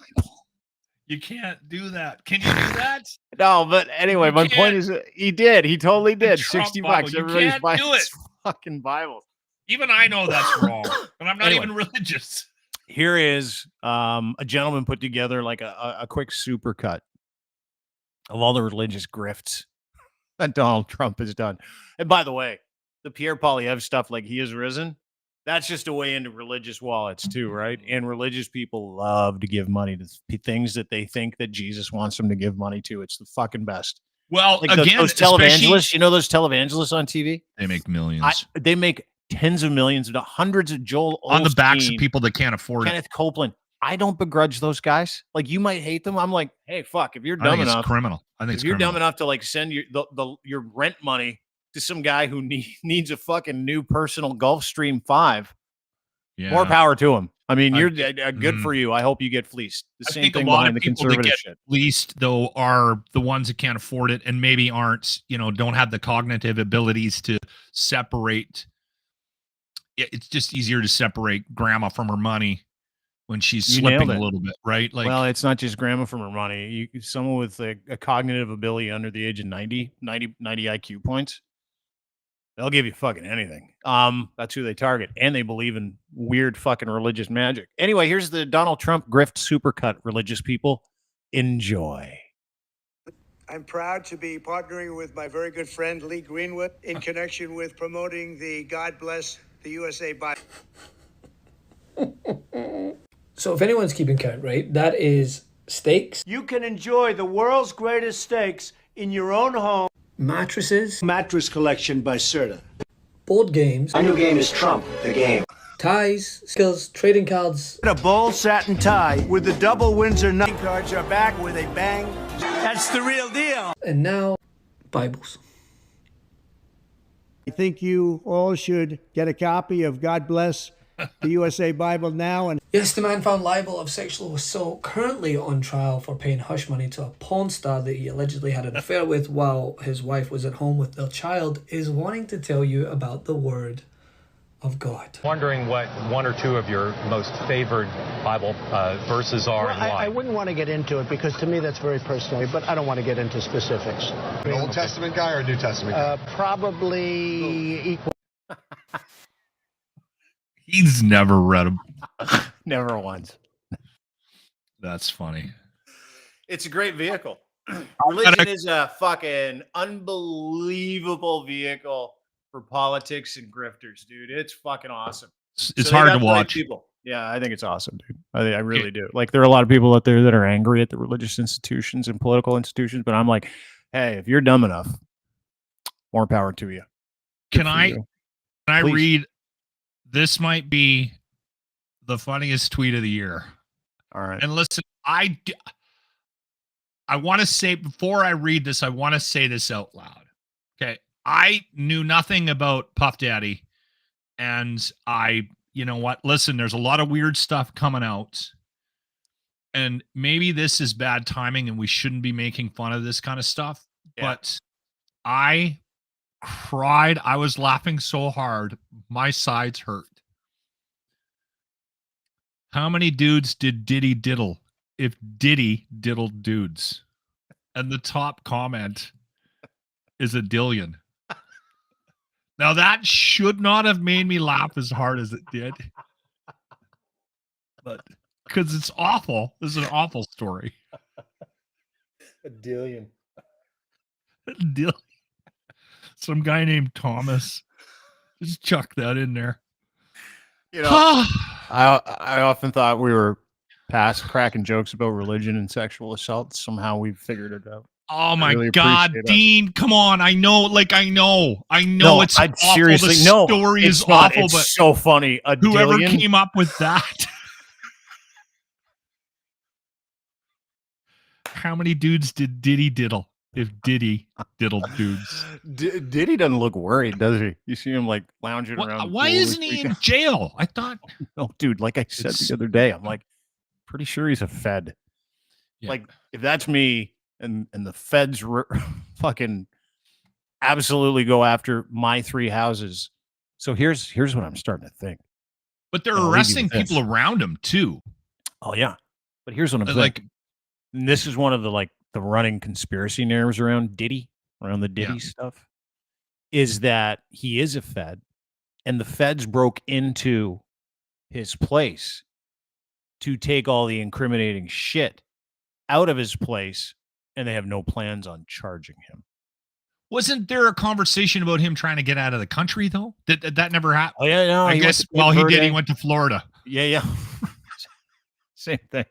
You can't do that. Can you do that? No, but anyway, my point is he did. He totally did. $60. Everybody's buying his fucking Bibles. Even I know that's wrong, but I'm not even religious. Here is a gentleman put together like a quick supercut of all the religious grifts that Donald Trump has done. And by the way, the Pierre Poilievre stuff, like he has risen, that's just a way into religious wallets too, right? And religious people love to give money to things that they think that Jesus wants them to give money to. It's the fucking best. Well, like again, those televangelists, you know those televangelists on TV? They make millions. They make tens of millions, hundreds of Joel Osteen, on the backs of people that can't afford Kenneth Copeland. I don't begrudge those guys. Like, you might hate them. I'm like, hey, fuck, if you're dumb enough, criminal. I think if you're dumb enough to like send your rent money to some guy who needs a fucking new personal Gulfstream 5, more power to him. I mean, you're good for you. I hope you get fleeced. The same thing behind the conservative shit. Fleeced, though, are the ones that can't afford it and maybe aren't, don't have the cognitive abilities to separate. It's just easier to separate grandma from her money when she's slipping a little bit, right? Like, well, it's not just grandma from her money. Someone with a cognitive ability under the age of 90 IQ points. They'll give you fucking anything. That's who they target. And they believe in weird fucking religious magic. Anyway, here's the Donald Trump grift supercut, religious people. Enjoy. I'm proud to be partnering with my very good friend Lee Greenwood in connection with promoting the God Bless the USA Bible. So if anyone's keeping count, right, that is steaks. You can enjoy the world's greatest steaks in your own home. Mattresses. Mattress collection by Serta. Board games. My new game is Trump, the game. Ties, skills, trading cards. A bold satin tie with the double Windsor nut cards are back with a bang. That's the real deal. And now, Bibles. I think you all should get a copy of God Bless the USA Bible now. And Yes, the man found liable of sexual assault, currently on trial for paying hush money to a porn star that he allegedly had an affair with while his wife was at home with their child, is wanting to tell you about the Word of God. Wondering what one or two of your most favored Bible verses are and why. I wouldn't want to get into it because to me that's very personal, but I don't want to get into specifics. An Old Testament guy or a New Testament guy? Probably equal. He's never read them. Never once. That's funny. It's a great vehicle. Religion is a fucking unbelievable vehicle for politics and grifters, dude. It's fucking awesome. It's hard to watch. People. Yeah, I think it's awesome, dude. I really do. Like, there are a lot of people out there that are angry at the religious institutions and political institutions, but I'm like, hey, if you're dumb enough, more power to you. Can I read? This might be the funniest tweet of the year. All right. And listen, I want to say, before I read this, I want to say this out loud. Okay. I knew nothing about Puff Daddy. And you know what? Listen, there's a lot of weird stuff coming out. And maybe this is bad timing and we shouldn't be making fun of this kind of stuff. Yeah. But I cried. I was laughing so hard. My sides hurt. How many dudes did Diddy diddle if Diddy diddled dudes? And the top comment is a dillion. Now that should not have made me laugh as hard as it did. But because it's awful. This is an awful story. A dillion. A dillion. Some guy named Thomas. Just chuck that in there. You know, I often thought we were past cracking jokes about religion and sexual assault. Somehow we've figured it out. Oh my God, Dean! Come on, I know no, it's awful. Seriously, the story is awful, it's but so funny. Whoever came up with that. How many dudes did Diddy diddle? If Diddy diddled dudes, Diddy doesn't look worried, does he? You see him like lounging around. Why isn't he in jail? I thought. No, dude. Like I said the other day, I'm like pretty sure he's a Fed. Yeah. Like if that's me, and the feds fucking absolutely go after my three houses. So here's what I'm starting to think. But they're arresting people around him too. Oh yeah. But here's what I'm thinking. This is one of the the running conspiracy narratives around Diddy, around the Diddy stuff, is that he is a Fed and the feds broke into his place to take all the incriminating shit out of his place. And they have no plans on charging him. Wasn't there a conversation about him trying to get out of the country, though? That never happened? Oh, yeah, no. I guess, well, he did. He went to Florida. Yeah. Same thing.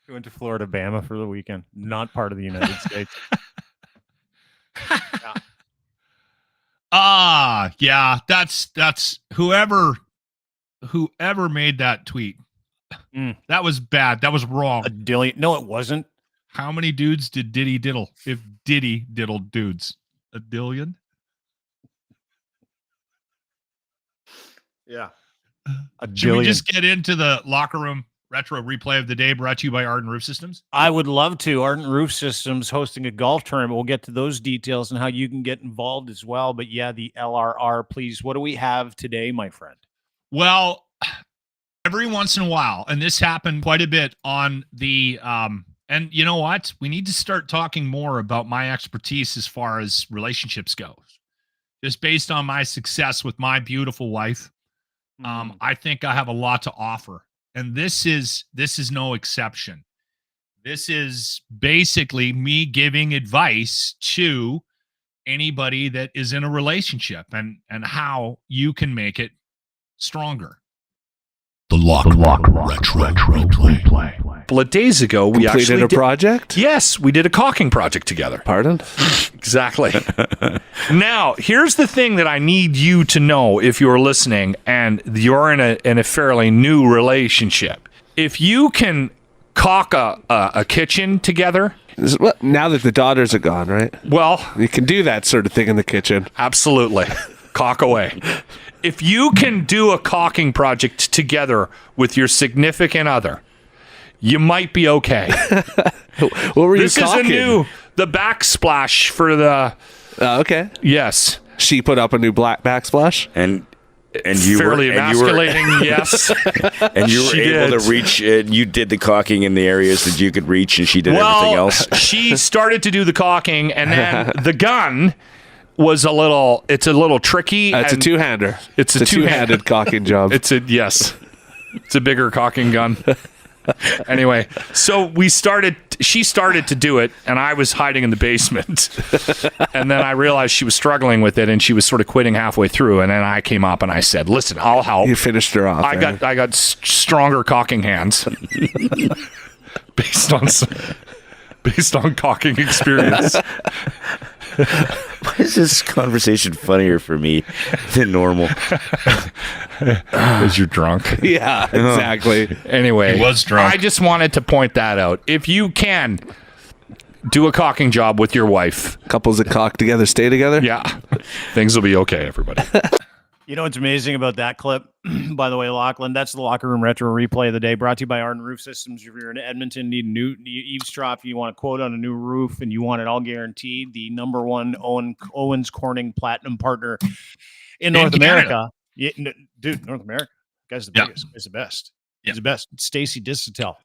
He went to Florida, Bama for the weekend. Not part of the United States. Yeah. That's whoever made that tweet. That was bad. That was wrong. A dillion. No, it wasn't. How many dudes did Diddy diddle? If Diddy diddled dudes, a dillion. Yeah. Should we just get into the locker room retro replay of the day brought to you by Ardent Roof Systems? I would love to. Ardent Roof Systems hosting a golf tournament. We'll get to those details and how you can get involved as well. But yeah, the LRR, please. What do we have today, my friend? Well, every once in a while, and this happened quite a bit on the And you know what? We need to start talking more about my expertise as far as relationships goes. Just based on my success with my beautiful wife, I think I have a lot to offer. And this is no exception. This is basically me giving advice to anybody that is in a relationship and how you can make it stronger. The Loch Retro Replay. A couple of days ago, we completed a project? Yes, we did a caulking project together. Pardon? Exactly. Now, here's the thing that I need you to know if you're listening and you're in a fairly new relationship. If you can caulk a kitchen together. Well, now that the daughters are gone, right? Well, you can do that sort of thing in the kitchen. Absolutely. Caulk away. If you can do a caulking project together with your significant other, you might be okay. What were you caulking? This is the backsplash for the... okay. Yes. She put up a new black backsplash? And you fairly emasculating, yes. And you were able to reach, you did the caulking in the areas that you could reach, and she did everything else? She started to do the caulking, and then the gun... it's a little tricky. It's a two-hander. It's a two-handed caulking job. It's a bigger caulking gun. Anyway, so she started to do it, and I was hiding in the basement. And then I realized she was struggling with it, and she was sort of quitting halfway through. And then I came up and I said, "Listen, I'll help." You finished her off. I got stronger caulking hands based on caulking experience. Why is this conversation funnier for me than normal? Because you're drunk. Yeah, exactly. Anyway, he was drunk. I just wanted to point that out. If you can do a caulking job with your wife. Couples that caulk together stay together? Yeah. Things will be okay, everybody. You know what's amazing about that clip, by the way, Lochlin? That's the Locker Room Retro Replay of the Day, brought to you by Ardent Roof Systems. If you're in Edmonton, need eavesdrop, you want a quote on a new roof, and you want it all guaranteed, the #1 Owens Corning Platinum partner in North America. Yeah, dude, North America. Guy's the biggest. Guy's the best. He's the best. Stacy Distel,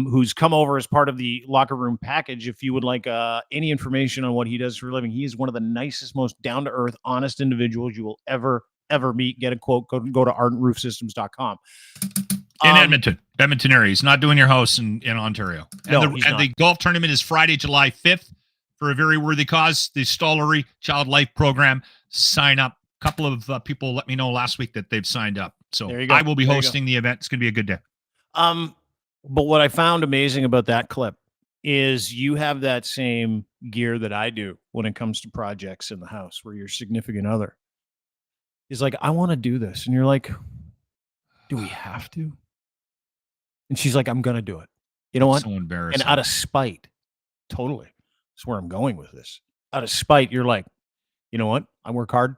who's come over as part of the Locker Room package. If you would like any information on what he does for a living, he is one of the nicest, most down-to-earth, honest individuals you will ever meet. Get a quote, go to ardentroofsystems.com. In Edmonton area. He's not doing your house in Ontario. And, the golf tournament is Friday, July 5th for a very worthy cause, the Stollery Child Life Program. Sign up. A couple of people let me know last week that they've signed up. So I will be hosting the event. It's going to be a good day. But what I found amazing about that clip is you have that same gear that I do when it comes to projects in the house, where your significant other is like, I want to do this. And you're like, do we have to? And she's like, I'm going to do it. You know what? So embarrassing. And out of spite, totally. That's where I'm going with this. Out of spite, you're like, you know what? I work hard.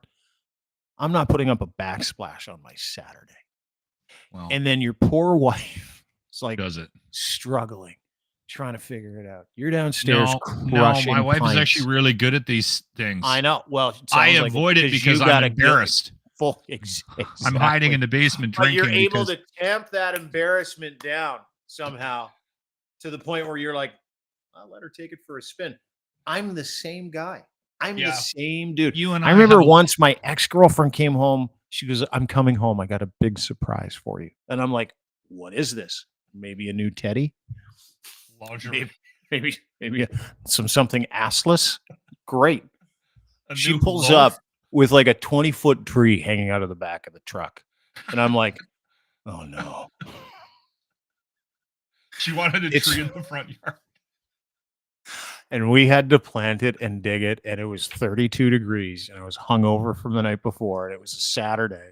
I'm not putting up a backsplash on my Saturday. Well, and then your poor wife is like, does it? Struggling, trying to figure it out. You're downstairs crushing my wife pints. is actually really good at these things. I know. Well, I avoid it because I'm embarrassed. Exactly. I'm hiding in the basement drinking. But you're able to tamp that embarrassment down somehow to the point where you're like, I'll let her take it for a spin. I'm the same guy. I'm the same dude. You and I remember once my ex-girlfriend came home. She goes, I'm coming home. I got a big surprise for you. And I'm like, what is this? Maybe a new teddy? Maybe something assless? Great. She pulls up with like a 20-foot tree hanging out of the back of the truck. And I'm like, oh no. She wanted a tree in the front yard. And we had to plant it and dig it, and it was 32 degrees, and I was hungover from the night before, and it was a Saturday.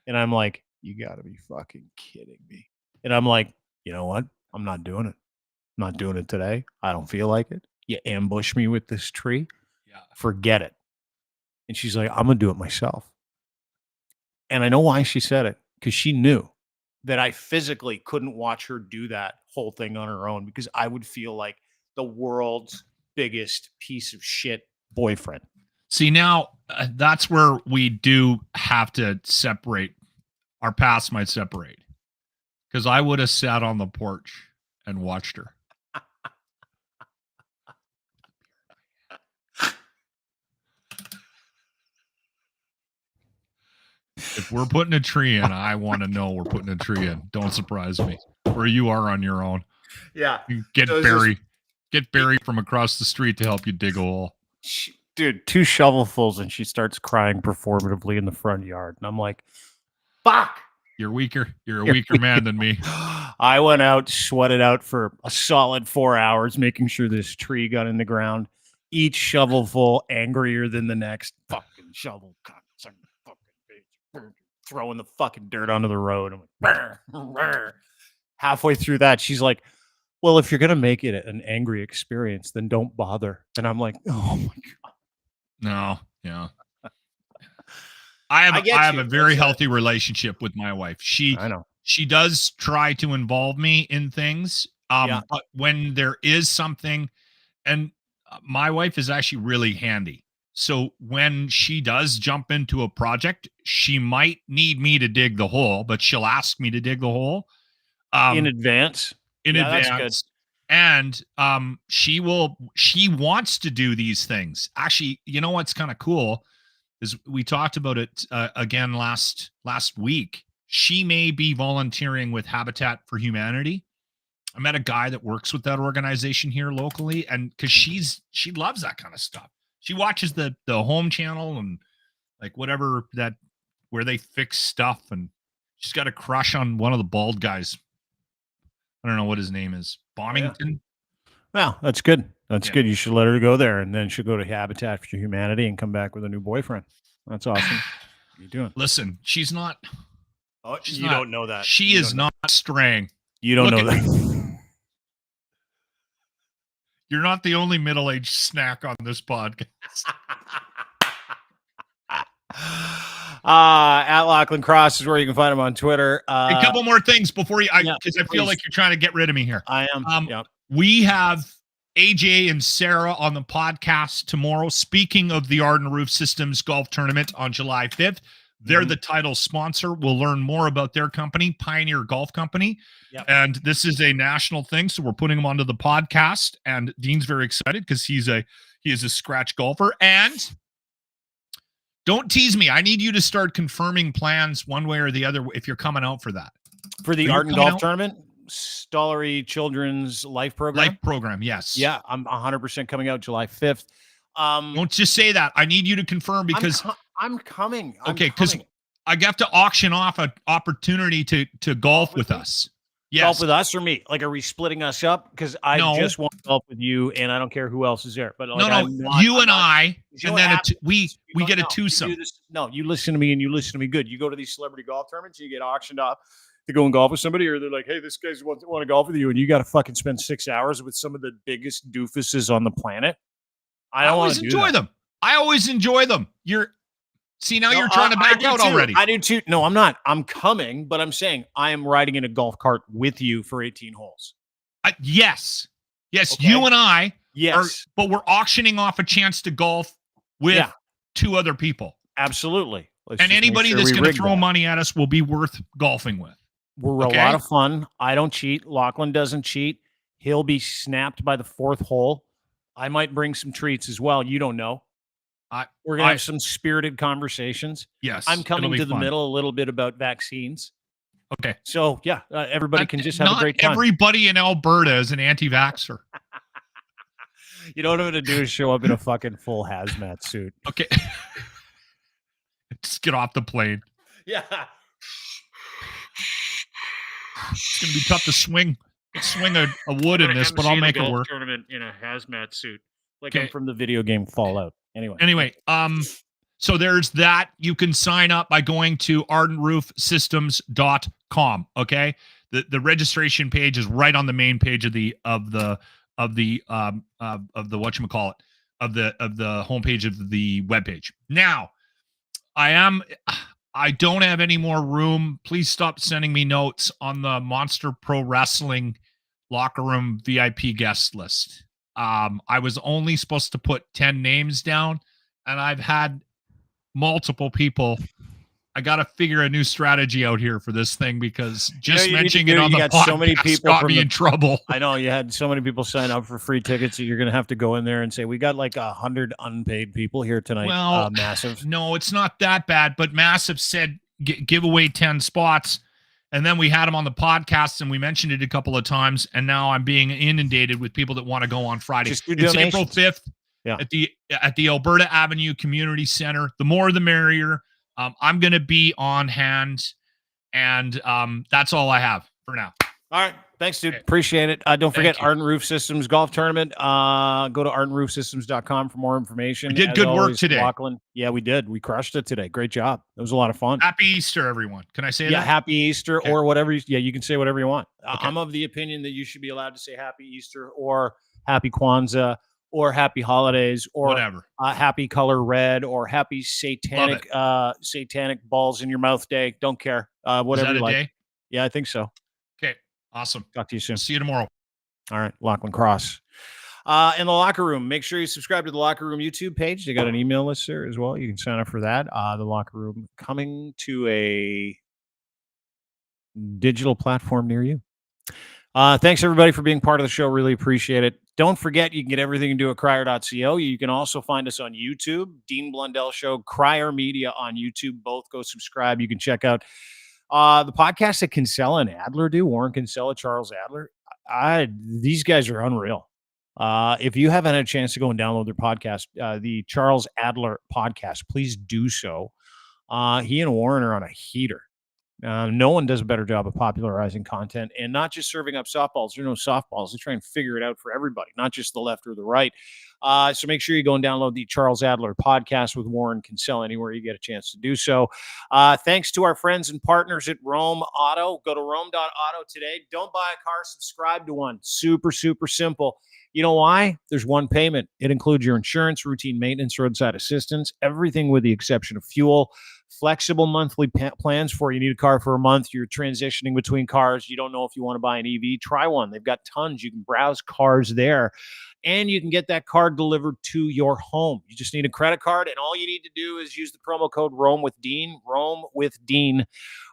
And I'm like, you got to be fucking kidding me. And I'm like, you know what? I'm not doing it. I'm not doing it today. I don't feel like it. You ambush me with this tree. Yeah. Forget it. And she's like, I'm going to do it myself. And I know why she said it, because she knew that I physically couldn't watch her do that whole thing on her own, because I would feel like the world's biggest piece of shit boyfriend. See, now that's where we do have to separate. Our paths might separate, because I would have sat on the porch and watched her. We're putting a tree in. I want to know we're putting a tree in. Don't surprise me. Where you are on your own. Yeah. You get Barry from across the street to help you dig a hole. Dude, 2 shovelfuls, and she starts crying performatively in the front yard. And I'm like, fuck. You're weaker. You're a weaker man than me. I went out, sweated out for a solid 4 hours, making sure this tree got in the ground. Each shovelful angrier than the next. Fucking shovel. Throwing the fucking dirt onto the road. I'm like, brr, brr. Halfway through that, she's like, well, if you're going to make it an angry experience, then don't bother. And I'm like, oh my God. No, yeah. I have a very healthy relationship with my wife. I know. She does try to involve me in things. But when there is something, and my wife is actually really handy. So when she does jump into a project, she might need me to dig the hole, but she'll ask me to dig the hole in advance. That's good. And she wants to do these things. Actually, you know what's kind of cool is we talked about it again last week. She may be volunteering with Habitat for Humanity. I met a guy that works with that organization here locally, and because she loves that kind of stuff. She watches the home channel and like whatever where they fix stuff, and she's got a crush on one of the bald guys. I don't know what his name is. Bombington. Well, that's good. That's good. You should let her go there, and then she'll go to Habitat for Humanity and come back with a new boyfriend. That's awesome. What are you doing? Listen, she's not. Oh, you don't know that. She is not straying. You don't know that. You're not the only middle-aged snack on this podcast. At Lochlin Cross is where you can find him on Twitter. A couple more things before because I feel like you're trying to get rid of me here. I am. We have AJ and Sarah on the podcast tomorrow. Speaking of the Ardent Roof Systems golf tournament on July 5th, they're the title sponsor. We'll learn more about their company, Pioneer Golf Company. Yep. And this is a national thing, so we're putting them onto the podcast. And Dean's very excited because he is a scratch golfer. And don't tease me. I need you to start confirming plans one way or the other if you're coming out for that. For the Ardent Golf Tournament? Stollery Children's Life Program? Life Program, yes. Yeah, I'm 100% coming out July 5th. Don't just say that. I need you to confirm because I'm coming. Because I have to auction off an opportunity to golf with us. Yes. Golf with us or me? Like, are we splitting us up? Because I just want to golf with you, and I don't care who else is there. But like, you and I, and then we get a twosome. No, you listen to me, and you listen to me good. You go to these celebrity golf tournaments, you get auctioned off to go and golf with somebody, or they're like, hey, this guy's want to golf with you, and you got to fucking spend 6 hours with some of the biggest doofuses on the planet. I always enjoy them. I always enjoy them. You're trying to back out already. I do too. No, I'm not. I'm coming, but I'm saying I am riding in a golf cart with you for 18 holes. Yes. Okay. You and I. Yes. But we're auctioning off a chance to golf with 2 other people. Absolutely. And anybody that's going to throw money at us will be worth golfing with. We're a lot of fun. I don't cheat. Lochlin doesn't cheat. He'll be snapped by the 4th hole. I might bring some treats as well. You don't know. We're going to have some spirited conversations. Yes. I'm coming to the middle a little bit about vaccines. Okay. So, everybody can just have a great time. Everybody in Alberta is an anti-vaxxer. You know what I'm going to do is show up in a fucking full hazmat suit. Okay. Just get off the plane. Yeah. It's going to be tough to swing a wood in this, but I'll make it work. Tournament in a hazmat suit. Like I'm from the video game Fallout. Anyway, so there's that. You can sign up by going to ardentroofsystems.com. Okay. The registration page is right on the main page of the whatchamacallit, of the homepage of the webpage. Now, I don't have any more room. Please stop sending me notes on the Monster Pro Wrestling locker room VIP guest list. I was only supposed to put 10 names down, and I've had multiple people. I got to figure a new strategy out here for this thing because just mentioning it on the podcast so many people got me in trouble. I know you had so many people sign up for free tickets that you're going to have to go in there and say, we got like 100 unpaid people here tonight. Well, Massive. No, it's not that bad, but Massive said give away 10 spots. And then we had him on the podcast, and we mentioned it a couple of times. And now I'm being inundated with people that want to go on Friday. It's April 5th at the Alberta Avenue Community Center. The more, the merrier. I'm going to be on hand, and that's all I have for now. All right. Thanks, dude. Appreciate it. Don't forget Ardent Roof Systems golf tournament. Go to ardentroofsystems.com for more information. We did good work today. Lochlin. Yeah, we did. We crushed it today. Great job. It was a lot of fun. Happy Easter, everyone. Can I say that? Yeah, happy Easter or whatever. You can say whatever you want. I'm of the opinion that you should be allowed to say happy Easter or happy Kwanzaa or happy holidays or whatever. Happy color red or happy satanic balls in your mouth day. Don't care. Whatever Is that you like. Day? Yeah, I think so. Okay. Awesome. Talk to you soon. See you tomorrow. All right. Lochlin Cross. In the Locker Room, make sure you subscribe to the Locker Room YouTube page. They got an email list there as well. You can sign up for that. The Locker Room coming to a digital platform near you. Thanks, everybody, for being part of the show. Really appreciate it. Don't forget, you can get everything you do at crier.co. You can also find us on YouTube, Dean Blundell Show, Crier Media on YouTube. Both go subscribe. You can check out the podcast that Kinsella and Adler do, Warren Kinsella, Charles Adler. These guys are unreal. If you haven't had a chance to go and download their podcast, the Charles Adler podcast, please do so. He and Warren are on a heater. No one does a better job of popularizing content and not just serving up softballs. There are no softballs. They try and figure it out for everybody, not just the left or the right. So make sure you go and download the Charles Adler podcast with Warren Kinsella anywhere you get a chance to do so. Thanks to our friends and partners at Rome Auto. Go to Rome.auto today. Don't buy a car, subscribe to one. Super, super simple. You know why? There's one payment. It includes your insurance, routine maintenance, roadside assistance, everything with the exception of fuel. Flexible monthly plans for you need a car for a month. You're transitioning between cars. You don't know if you want to buy an EV. Try one. They've got tons. You can browse cars there, and you can get that car delivered to your home. You just need a credit card, and all you need to do is use the promo code Rome with Dean,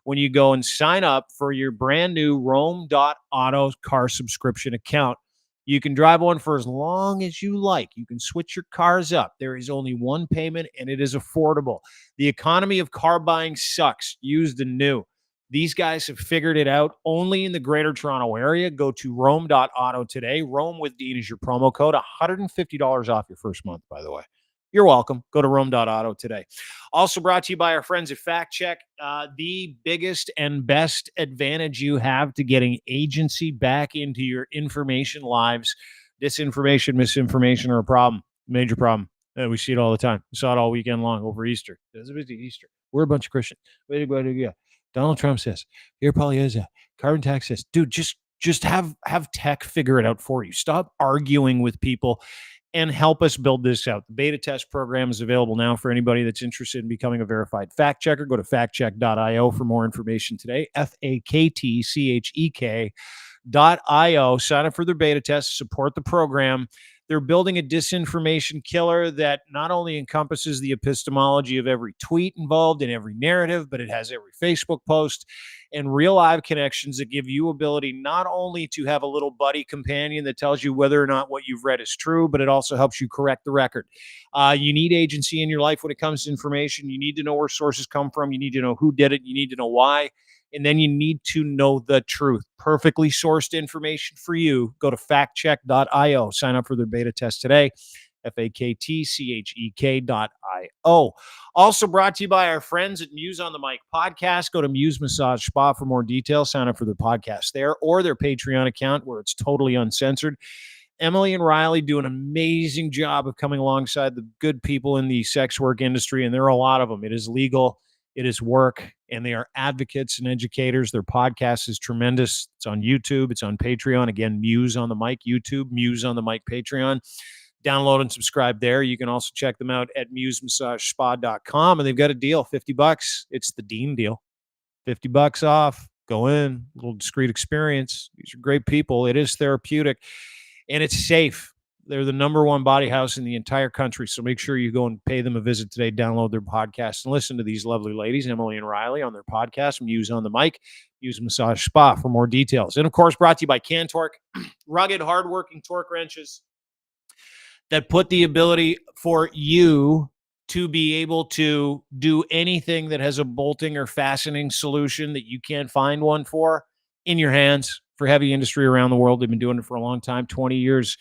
when you go and sign up for your brand new Rome.auto car subscription account. You can drive one for as long as you like. You can switch your cars up. There is only one payment, and it is affordable. The economy of car buying sucks, used and new. These guys have figured it out only in the Greater Toronto area. Go to Rome.auto today. Rome with Dean is your promo code. $150 off your first month, by the way. You're welcome. Go to Rome.auto today. Also brought to you by our friends at Fact Check. The biggest and best advantage you have to getting agency back into your information lives. Disinformation, misinformation are a problem. Major problem. We see it all the time. We saw it all weekend long over Easter. It's a busy Easter. We're a bunch of Christians. Donald Trump says, here probably is a carbon tax says, dude, just have tech figure it out for you. Stop arguing with people and help us build this out. The beta test program is available now for anybody that's interested in becoming a verified fact checker. Go to factcheck.io for more information today. FAKTCHEK.io. Sign up for their beta test, support the program. They're building a disinformation killer that not only encompasses the epistemology of every tweet involved in every narrative, but it has every Facebook post and real live connections that give you ability not only to have a little buddy companion that tells you whether or not what you've read is true, but it also helps you correct the record. You need agency in your life when it comes to information. You need to know where sources come from. You need to know who did it. You need to know why. And then you need to know the truth. Perfectly sourced information for you. Go to factcheck.io. Sign up for their beta test today. FAKTCHEK.io. Also brought to you by our friends at Muse on the Mic podcast. Go to Muse Massage Spa for more details. Sign up for their podcast there or their Patreon account where it's totally uncensored. Emily and Riley do an amazing job of coming alongside the good people in the sex work industry, and there are a lot of them. It is legal. It is work, and they are advocates and educators. Their podcast is tremendous. It's on YouTube. It's on Patreon. Again, Muse on the Mic, YouTube, Muse on the Mic, Patreon. Download and subscribe there. You can also check them out at musemassagespod.com, and they've got a deal, $50. It's the Dean deal. $50 off. Go in, a little discreet experience. These are great people. It is therapeutic, and it's safe. They're the number one body house in the entire country. So make sure you go and pay them a visit today, download their podcast, and listen to these lovely ladies, Emily and Riley, on their podcast, Muse on the Mic, Muse Massage Spa for more details. And, of course, brought to you by Cantork, rugged, hardworking torque wrenches that put the ability for you to be able to do anything that has a bolting or fastening solution that you can't find one for in your hands for heavy industry around the world. They've been doing it for a long time, 20 years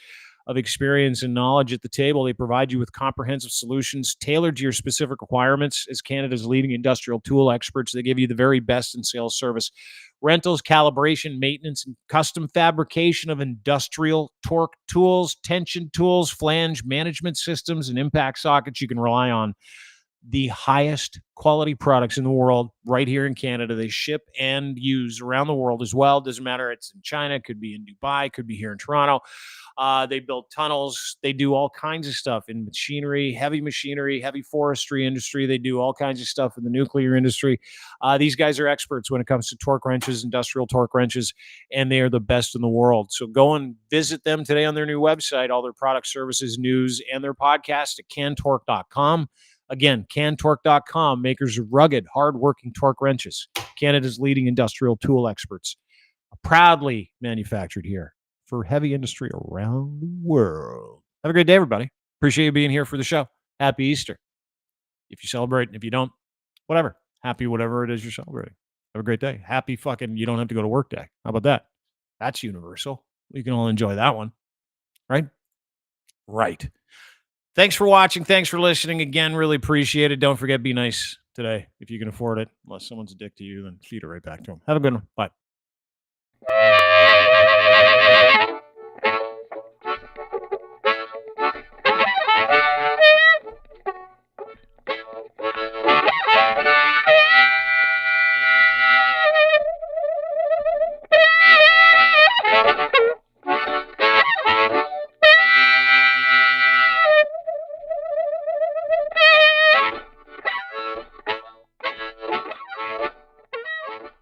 of experience and knowledge at the table. They provide you with comprehensive solutions tailored to your specific requirements. As Canada's leading industrial tool experts, they give you the very best in sales service, rentals, calibration, maintenance, and custom fabrication of industrial torque tools, tension tools, flange management systems, and impact sockets. You can rely on the highest quality products in the world right here in Canada. They ship and use around the world as well. Doesn't matter. It's in China, could be in Dubai, could be here in Toronto. They build tunnels. They do all kinds of stuff in machinery, heavy forestry industry. They do all kinds of stuff in the nuclear industry. These guys are experts when it comes to torque wrenches, industrial torque wrenches, and they are the best in the world. So go and visit them today on their new website, all their product services, news, and their podcast at cantorque.com. Again, cantorque.com, makers of rugged, hard-working torque wrenches, Canada's leading industrial tool experts, proudly manufactured here for heavy industry around the world. Have a great day, everybody. Appreciate you being here for the show. Happy Easter. If you celebrate, and if you don't, whatever. Happy whatever it is you're celebrating. Have a great day. Happy fucking you don't have to go to work day. How about that? That's universal. We can all enjoy that one. Right? Right. Thanks for watching. Thanks for listening. Again, really appreciate it. Don't forget, be nice today if you can afford it. Unless someone's a dick to you, then feed it right back to them. Have a good one. Bye. Thank you.